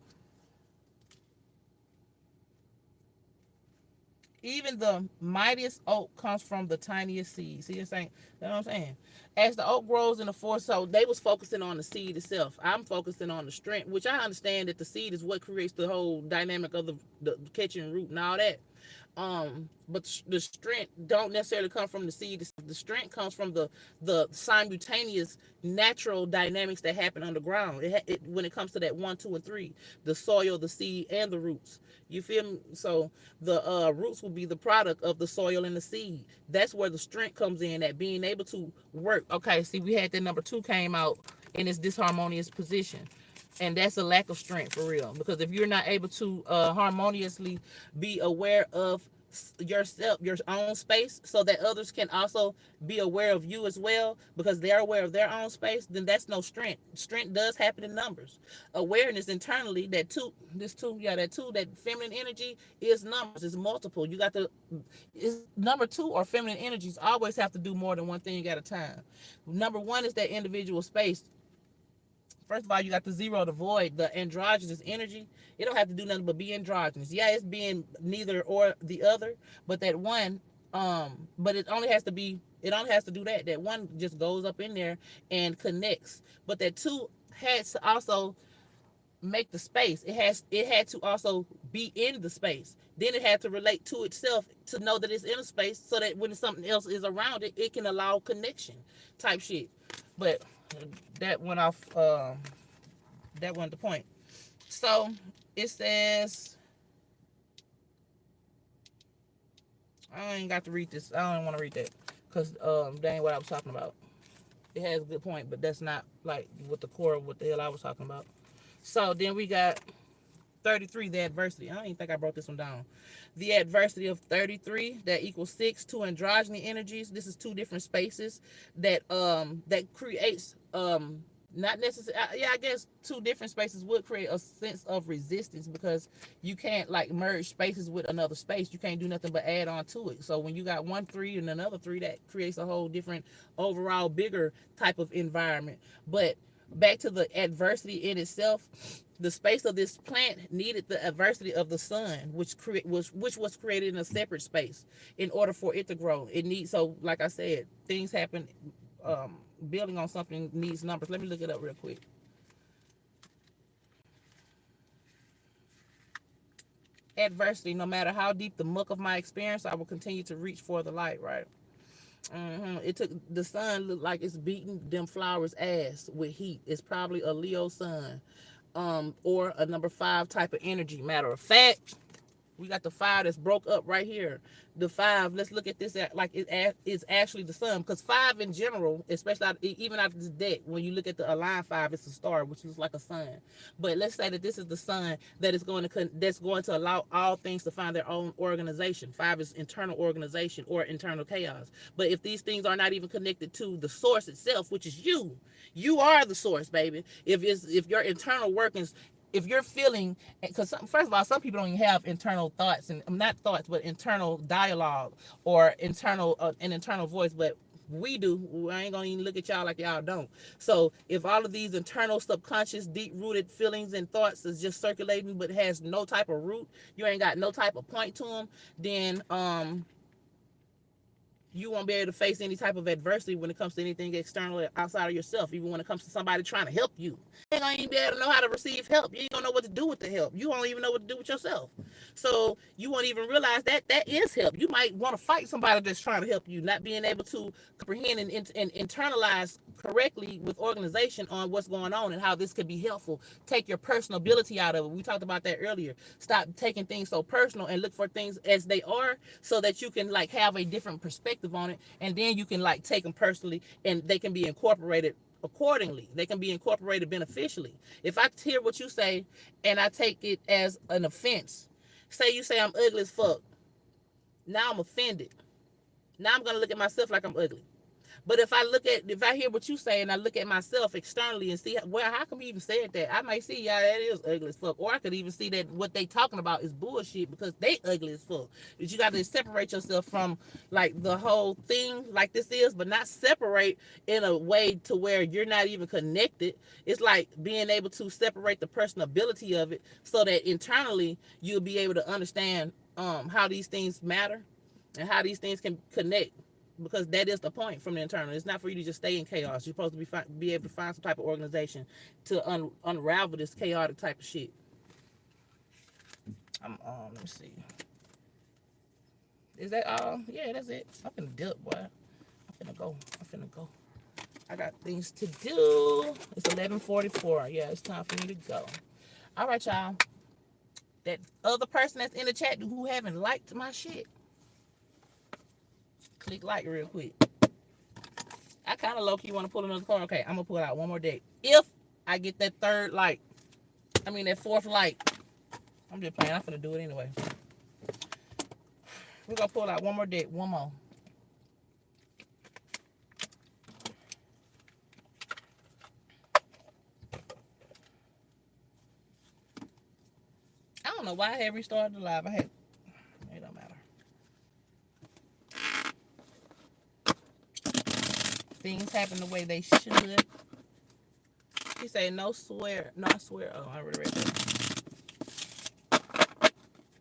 Even the mightiest oak comes from the tiniest seed. See, you know what I'm saying? As the oak grows in the forest, so they was focusing on the seed itself. I'm focusing on the strength, which I understand that the seed is what creates the whole dynamic of the catching root and all that. But the strength don't necessarily come from the seed. The strength comes from the simultaneous natural dynamics that happen underground. When it comes to that 1, 2, and 3, the soil, the seed, and the roots. You feel me? So the roots will be the product of the soil and the seed. That's where the strength comes in, at being able to work. Okay, see, we had that number 2 came out in its disharmonious position. And that's a lack of strength for real. Because if you're not able to harmoniously be aware of yourself, your own space, so that others can also be aware of you as well, because they're aware of their own space, then that's no strength. Strength does happen in numbers. Awareness internally, that feminine energy is numbers, is multiple. You got number 2 or feminine energies always have to do more than one thing at a time. Number 1 is that individual space. First of all, you got the 0, the void, the androgynous energy. It don't have to do nothing but be androgynous. Yeah, it's being neither or the other, but that one, but it only has to do that. That one just goes up in there and connects. But that 2 has to also make the space. It had to also be in the space. Then it had to relate to itself to know that it's in a space, so that when something else is around it, it can allow connection type shit. But that went off. That wasn't the point. So it says, I ain't got to read this. I don't want to read that because that ain't what I was talking about. It has a good point, but that's not like what the core of what the hell I was talking about. So then we got 33, the adversity. I don't even think I broke this one down. The adversity of 33, that equals 6, 2 androgyny energies. This is 2 different spaces that creates not necessarily, yeah, I guess 2 different spaces would create a sense of resistance, because you can't like merge spaces with another space. You can't do nothing but add on to it. So when you got 1 3 and another 3, that creates a whole different overall bigger type of environment. But back to the adversity in itself, the space of this plant needed the adversity of the sun, which was created in a separate space in order for it to grow. It needs, so like I said, things happen. Building on something needs numbers. Let me look it up real quick. adversity. No matter how deep the muck of my experience, I will continue to reach for the light, right? It took the sun look like it's beating them flowers ass with heat. It's probably a Leo sun, or a number 5 type of energy. Matter of fact, we got the 5 that's broke up right here. The 5, let's look at this like it's actually the sun. Because 5 in general, especially even out of this deck, when you look at the aligned 5, it's a star, which looks like a sun. But let's say that this is the sun that is going to allow all things to find their own organization. 5 is internal organization or internal chaos. But if these things are not even connected to the source itself, which is you are the source, baby. If your internal workings, if you're feeling, because first of all, some people don't even have internal thoughts, and not thoughts, but internal dialogue or an internal voice. But we do. I ain't gonna even look at y'all like y'all don't. So if all of these internal, subconscious, deep rooted feelings and thoughts is just circulating but has no type of root, you ain't got no type of point to them, then you won't be able to face any type of adversity when it comes to anything external outside of yourself. Even when it comes to somebody trying to help you, you ain't gonna even be able to know how to receive help. You ain't gonna know what to do with the help. You won't even know what to do with yourself. So you won't even realize that that is help. You might want to fight somebody that's trying to help you, not being able to comprehend and internalize correctly with organization on what's going on and how this could be helpful. Take your personal ability out of it. We talked about that earlier. Stop taking things so personal and look for things as they are, so that you can like have a different perspective on it, and then you can like take them personally and they can be incorporated accordingly. They can be incorporated beneficially. If I hear what you say and I take it as an offense, say you say I'm ugly as fuck, now I'm offended. Now I'm gonna look at myself like I'm ugly. But if I hear what you say and I look at myself externally and see, well, how come you even said that? I might see, yeah, that is ugly as fuck. Or I could even see that what they talking about is bullshit because they ugly as fuck. But you got to separate yourself from like the whole thing like this is, but not separate in a way to where you're not even connected. It's like being able to separate the personability of it so that internally you'll be able to understand how these things matter and how these things can connect, because that is the point from the internal. It's not for you to just stay in chaos. You're supposed to be able to find some type of organization to unravel this chaotic type of shit. Let me see. Is that all? Yeah, that's it. I'm finna dip, boy. I'm finna go. I got things to do. It's 11:44. Yeah, it's time for me to go. All right, y'all. That other person that's in the chat who haven't liked my shit, click like real quick. I kind of low-key want to pull another card. Okay, I'm going to pull out one more deck. If I get that that fourth light. I'm just playing. I'm going to do it anyway. We're going to pull out one more deck. One more. I don't know why I had restarted the live. It don't matter. Things happen the way they should. He said no swear. No, I swear. Oh, I already read that.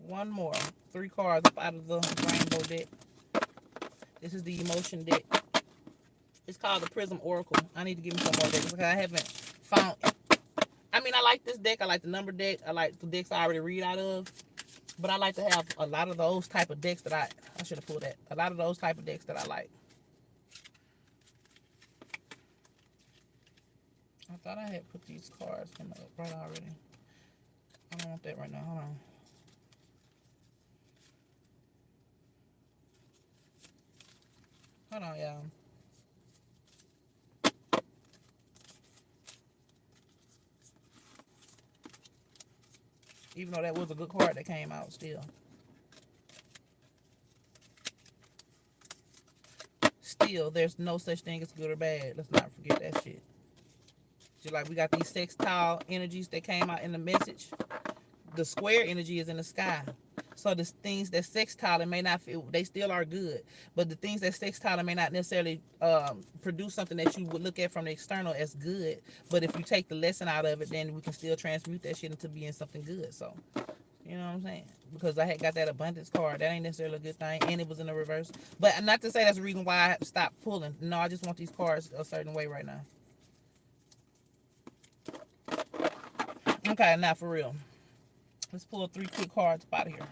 One more. 3 cards up out of the rainbow deck. This is the emotion deck. It's called the Prism Oracle. I need to give me some more decks because I haven't found. I mean, I like this deck. I like the number deck. I like the decks I already read out of. But I like to have a lot of those type of decks that I should have pulled that. A lot of those type of decks that I like. I thought I had put these cards in the right already. I don't want that right now. Hold on. Hold on, y'all. Even though that was a good card that came out still. Still, there's no such thing as good or bad. Let's not forget that shit. Just like we got these sextile energies that came out in the message. The square energy is in the sky. So the things that sextile and may not feel, they still are good. But the things that sextile may not necessarily produce something that you would look at from the external as good. But if you take the lesson out of it, then we can still transmute that shit into being something good. So, you know what I'm saying? Because I had got that abundance card. That ain't necessarily a good thing. And it was in the reverse. But not to say that's the reason why I stopped pulling. No, I just want these cards a certain way right now. Okay, now for real. Let's pull 3 quick cards up out of here.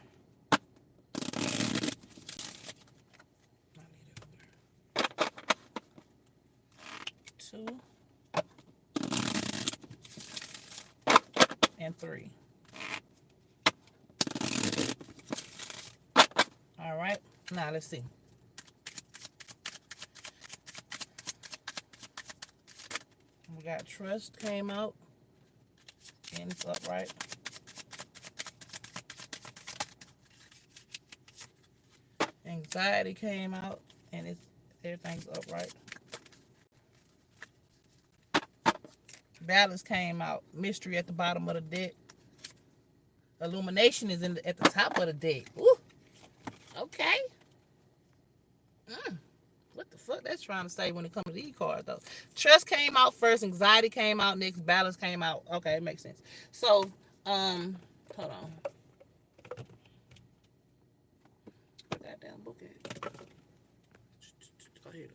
Two and 3. All right. Now let's see. We got trust came out and it's upright. Anxiety came out and it's everything's upright. Balance came out. Mystery at the bottom of the deck. Illumination is at the top of the deck. Ooh. Okay. What the fuck that's trying to say when it comes to these cards though? Trust came out first. Anxiety came out next. Balance came out. Okay, it makes sense. So, hold on. Goddamn book at. Oh, here you go.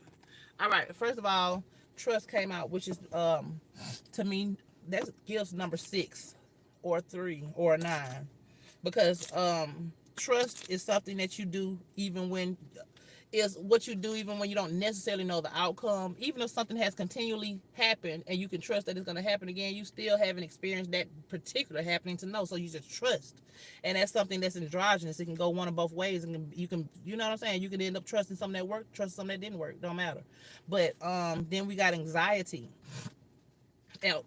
All right. First of all, trust came out, which is to me that gives number 6 or 3 or 9, because trust is something that you do even when is what you do even when you don't necessarily know the outcome. Even if something has continually happened and you can trust that it's going to happen again, you still haven't experienced that particular happening to know, so you just trust. And that's something that's androgynous. It can go one of both ways, and you can, you know what I'm saying, you can end up trusting something that worked, trust something that didn't work, don't matter. But then we got anxiety.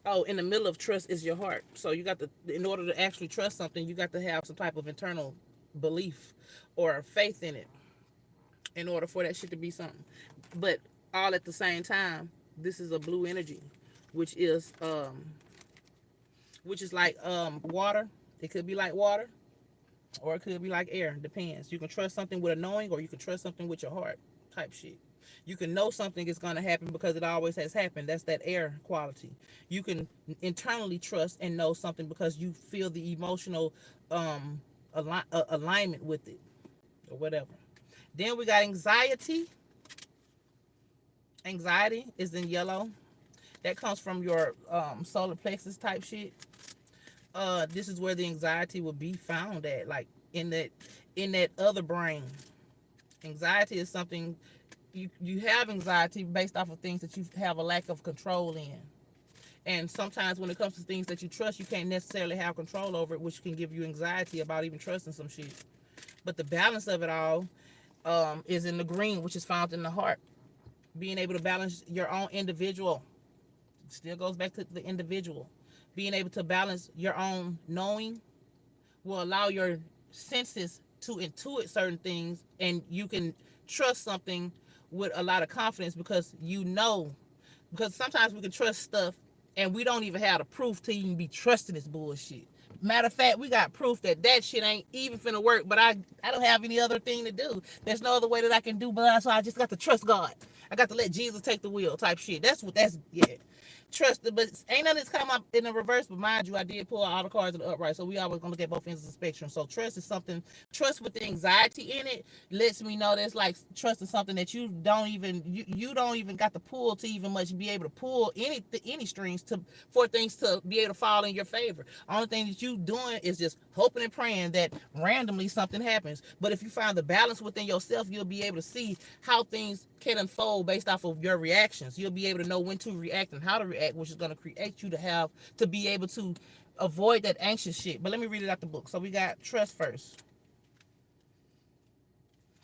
Oh, in the middle of trust is your heart. So you got to, in order to actually trust something, you got to have some type of internal belief or faith in it in order for that shit to be something. But all at the same time, this is a blue energy, which is like water. It could be like water, or it could be like air. Depends. You can trust something with a knowing, or you can trust something with your heart, type shit. You can know something is going to happen because it always has happened. That's that air quality. You can internally trust and know something because you feel the emotional alignment with it, or whatever. Then we got anxiety. Anxiety is in yellow. That comes from your solar plexus type shit. This is where the anxiety will be found at, like in that other brain. Anxiety is something you have anxiety based off of things that you have a lack of control in. And sometimes when it comes to things that you trust, you can't necessarily have control over it, which can give you anxiety about even trusting some shit. But the balance of it all is in the green, which is found in the heart. Being able to balance your own individual. Still goes back to the individual. Being able to balance your own knowing will allow your senses to intuit certain things, and you can trust something with a lot of confidence because you know. Because sometimes we can trust stuff and we don't even have the proof to even be trusting this bullshit. Matter of fact, we got proof that shit ain't even finna work, but I don't have any other thing to do. There's no other way that I can do, but so I just got to trust God. I got to let Jesus take the wheel type shit. Yeah. Trust, but ain't none of this come up in the reverse. But mind you, I did pull out all the cards in the upright, so we always gonna look at both ends of the spectrum. So trust is something. Trust with the anxiety in it lets me know that's like trusting something that you don't even got the pull to even much be able to pull any strings to for things to be able to fall in your favor. Only thing that you doing is just hoping and praying that randomly something happens. But if you find the balance within yourself, you'll be able to see how things can unfold based off of your reactions. You'll be able to know when to react and how to react, which is going to create you to be able to avoid that anxious shit. But let me read it out the book. So we got trust first.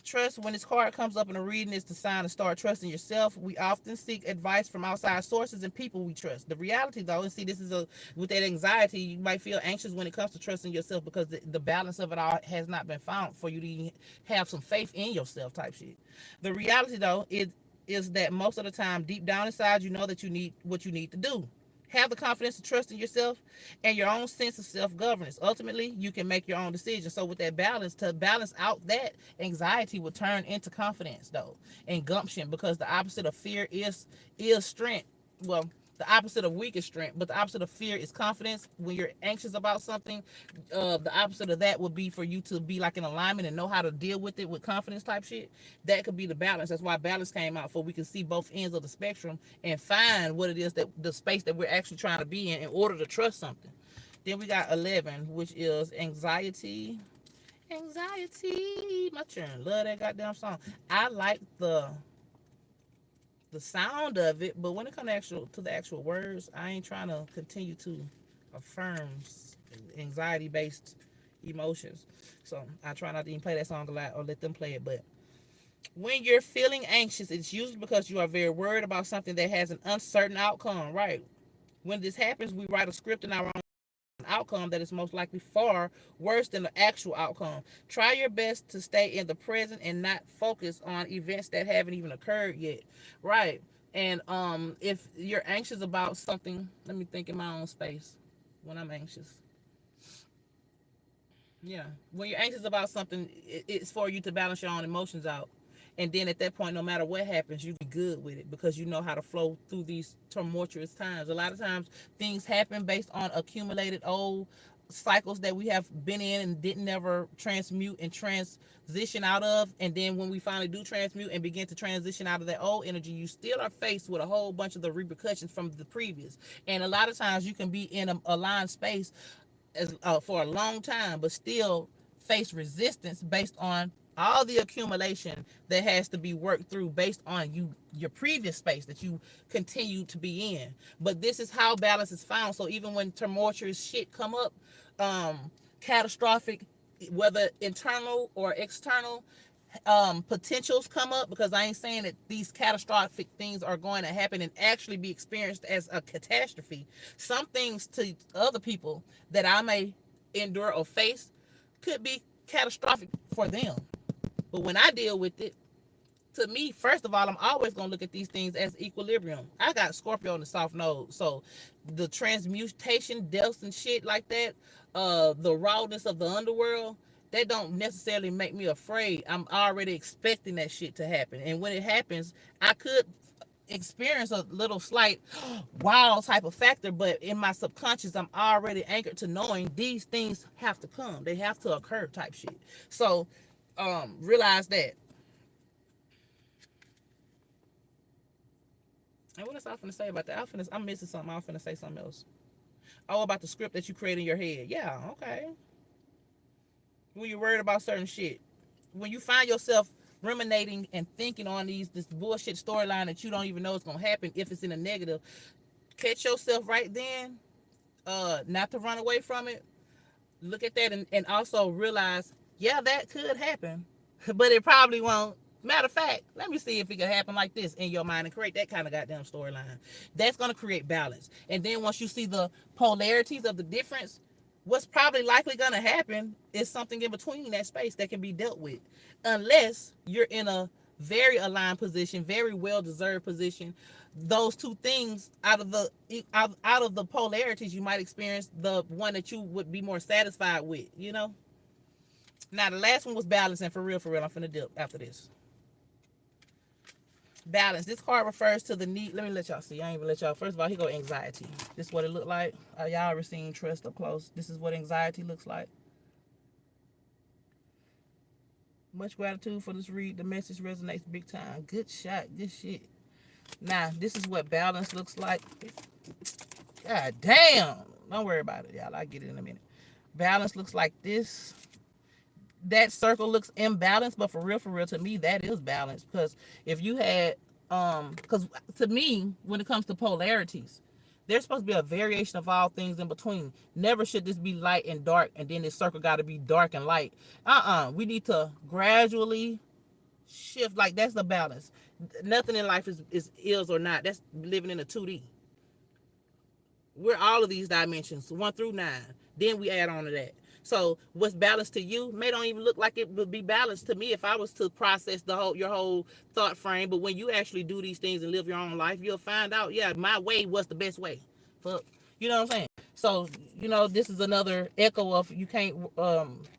Trust, when this card comes up in a reading, is the sign to start trusting yourself. We often seek advice from outside sources and people we trust. The reality, though, and see, this is with that anxiety, you might feel anxious when it comes to trusting yourself because the balance of it all has not been found for you to have some faith in yourself type shit. The reality, though, is that most of the time, deep down inside, you know that you need what you need to do. Have the confidence to trust in yourself and your own sense of self-governance. Ultimately, you can make your own decisions. So with that balance, to balance out that anxiety will turn into confidence, though, and gumption, because the opposite of fear is strength. Well, the opposite of weak is strength, but the opposite of fear is confidence. When you're anxious about something, the opposite of that would be for you to be like in alignment and know how to deal with it with confidence type shit. That could be the balance. That's why balance came out, for we can see both ends of the spectrum and find what it is, that the space that we're actually trying to be in order to trust something. Then we got 11, which is anxiety. Anxiety. My children love that goddamn song. I like the sound of it, but when it comes to the actual words, I ain't trying to continue to affirm anxiety based emotions. So I try not to even play that song a lot or let them play it. But when you're feeling anxious, it's usually because you are very worried about something that has an uncertain outcome, right? When this happens, we write a script in our own outcome that is most likely far worse than the actual outcome. Try your best to stay in the present and not focus on events that haven't even occurred yet. Right. And if you're anxious about something, let me think in my own space when I'm anxious. Yeah. When you're anxious about something, it's for you to balance your own emotions out. And then at that point, no matter what happens, you be good with it because you know how to flow through these tumultuous times. A lot of times things happen based on accumulated old cycles that we have been in and didn't never transmute and transition out of. And then when we finally do transmute and begin to transition out of that old energy, you still are faced with a whole bunch of the repercussions from the previous. And a lot of times you can be in a aligned space for a long time, but still face resistance based on all the accumulation that has to be worked through based on your previous space that you continue to be in. But this is how balance is found. So even when tumultuous shit come up, catastrophic, whether internal or external, potentials come up, because I ain't saying that these catastrophic things are going to happen and actually be experienced as a catastrophe. Some things to other people that I may endure or face could be catastrophic for them. But when I deal with it, to me, first of all, I'm always gonna look at these things as equilibrium. I got Scorpio on the soft node, so the transmutation, deaths and shit like that, the rawness of the underworld, that don't necessarily make me afraid. I'm already expecting that shit to happen, and when it happens, I could experience a little slight wow type of factor, but in my subconscious, I'm already anchored to knowing these things have to come, they have to occur type shit. So realize that. And what else I finna say about that? I'm missing something. I'm finna say something else. Oh, about the script that you create in your head. Yeah, okay. When you're worried about certain shit. When you find yourself ruminating and thinking on this bullshit storyline that you don't even know is gonna happen, if it's in a negative, catch yourself right then. Not to run away from it. Look at that and also realize, yeah, that could happen. But it probably won't. Matter of fact, let me see if it can happen like this in your mind and create that kind of goddamn storyline. That's going to create balance. And then once you see the polarities of the difference, what's probably likely going to happen is something in between that space that can be dealt with. Unless you're in a very aligned position, very well deserved position. Those two things out of the polarities, you might experience the one that you would be more satisfied with, you know? Now the last one was balance, and for real, I'm finna dip after this. Balance. This card refers to the need. Let me let y'all see. I ain't even let y'all. First of all, here go anxiety. This is what it looked like. Y'all ever seen Trust up close? This is what anxiety looks like. Much gratitude for this read. The message resonates big time. Good shot. Good shit. Now, this is what balance looks like. God damn. Don't worry about it, y'all. I'll get it in a minute. Balance looks like this. That circle looks imbalanced, but for real, to me, that is balance. Because if you had, because to me, when it comes to polarities, there's supposed to be a variation of all things in between. Never should this be light and dark, and then this circle got to be dark and light. We need to gradually shift. Like, that's the balance. Nothing in life is or not. That's living in a 2D. We're all of these dimensions, 1 through 9. Then we add on to that. So what's balanced to you may don't even look like it would be balanced to me if I was to process your whole thought frame. But when you actually do these things and live your own life, you'll find out, yeah, my way was the best way. You know what I'm saying? So, this is another echo of you can't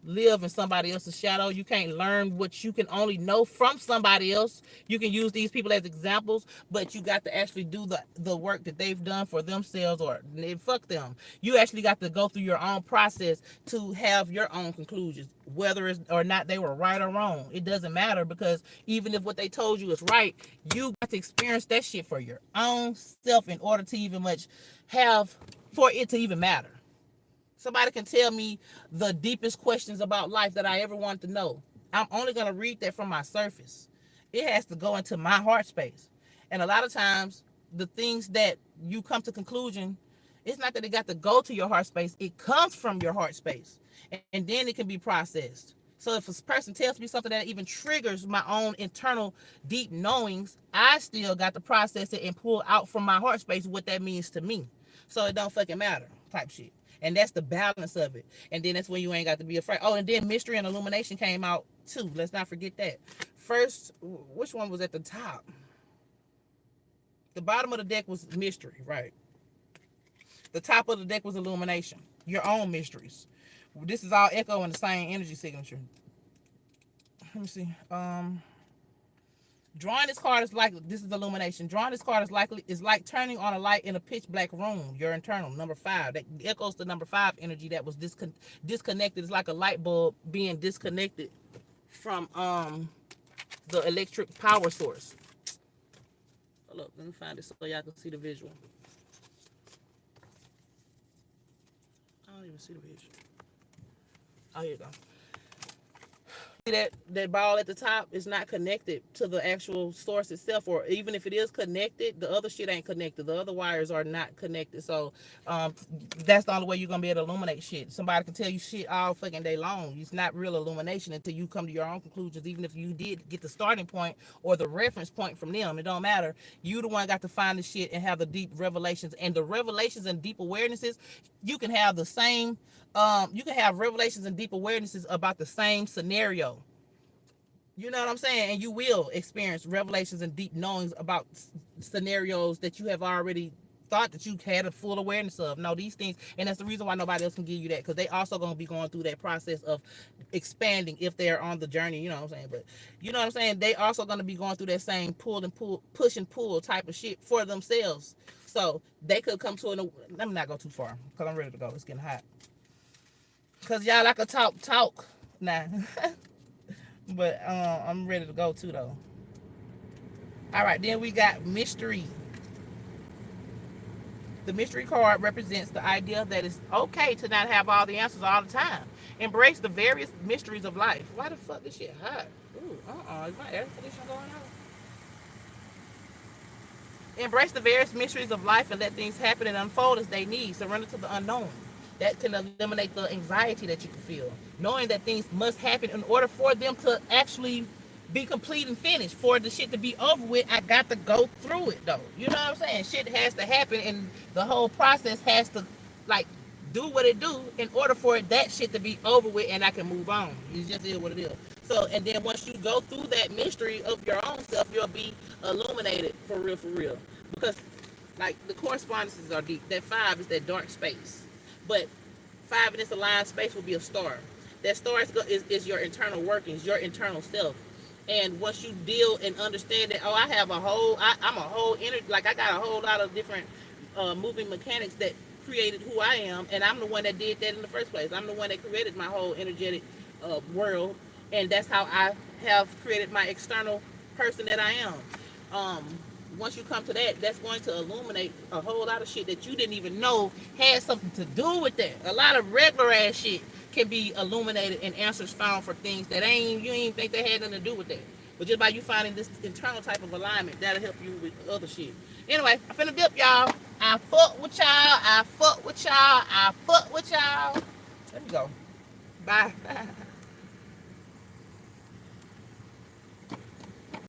live in somebody else's shadow. You can't learn what you can only know from somebody else. You can use these people as examples, but you got to actually do the work that they've done for themselves, or fuck them. You actually got to go through your own process to have your own conclusions, whether it's or not they were right or wrong. It doesn't matter, because even if what they told you is right, you got to experience that shit for your own self in order to even much have for it to even matter. Somebody can tell me the deepest questions about life that I ever wanted to know. I'm only going to read that from my surface. It has to go into my heart space. And a lot of times, the things that you come to conclusion, it's not that it got to go to your heart space. It comes from your heart space. And then it can be processed. So if a person tells me something that even triggers my own internal deep knowings, I still got to process it and pull out from my heart space what that means to me. So it don't fucking matter type shit. And that's the balance of it. And then that's when you ain't got to be afraid. Oh, and then Mystery and Illumination came out too. Let's not forget that. First, which one was at the top? The bottom of the deck was Mystery, right? The top of the deck was Illumination. Your own mysteries. This is all echoing the same energy signature. Let me see. Drawing this card is like, this is Illumination. Drawing this card is like turning on a light in a pitch black room. Your internal, number 5. That echoes the number 5 energy that was disconnected. It's like a light bulb being disconnected from the electric power source. Hold up, let me find it so y'all can see the visual. I don't even see the visual. Oh, here you go. That ball at the top is not connected to the actual source itself, or even if it is connected, the other shit ain't connected. The other wires are not connected. So that's the only way you're gonna be able to illuminate shit. Somebody can tell you shit all fucking day long. It's not real illumination until you come to your own conclusions. Even if you did get the starting point or the reference point from them, it don't matter. You the one got to find the shit and have the deep revelations. And the revelations and deep awarenesses, you can have the same. You can have revelations and deep awarenesses about the same scenario. You know what I'm saying? And you will experience revelations and deep knowings about scenarios that you have already thought that you had a full awareness of. No, these things, and that's the reason why nobody else can give you that, because they also going to be going through that process of expanding if they're on the journey. You know what I'm saying? But you know what I'm saying? They also going to be going through that same push and pull type of shit for themselves. So they could come to an. Let me not go too far because I'm ready to go. It's getting hot. Because y'all, I could talk now. But I'm ready to go too, though. All right, then we got Mystery. The Mystery card represents the idea that it's okay to not have all the answers all the time. Embrace the various mysteries of life. Why the fuck this shit hot? Ooh, is my air conditioner going out? Embrace the various mysteries of life and let things happen and unfold as they need. Surrender to the unknown. That can eliminate the anxiety that you can feel. Knowing that things must happen in order for them to actually be complete and finished. For the shit to be over with, I got to go through it, though. You know what I'm saying? Shit has to happen, and the whole process has to, like, do what it do in order for that shit to be over with and I can move on. It just is what it is. So, and then once you go through that mystery of your own self, you'll be illuminated for real, for real. Because, like, the correspondences are deep. That 5 is that dark space. But 5 in this aligned space will be a star. That star is your internal workings, your internal self. And once you deal and understand that, I'm a whole like I got a whole lot of different moving mechanics that created who I am, and I'm the one that did that in the first place. I'm the one that created my whole energetic world, and that's how I have created my external person that I am. Once you come to that, that's going to illuminate a whole lot of shit that you didn't even know had something to do with that. A lot of regular ass shit can be illuminated and answers found for things that you ain't think they had nothing to do with that. But just by you finding this internal type of alignment, that'll help you with other shit. Anyway, I finna dip, y'all. I fuck with y'all. I fuck with y'all. I fuck with y'all. Let me go. Bye.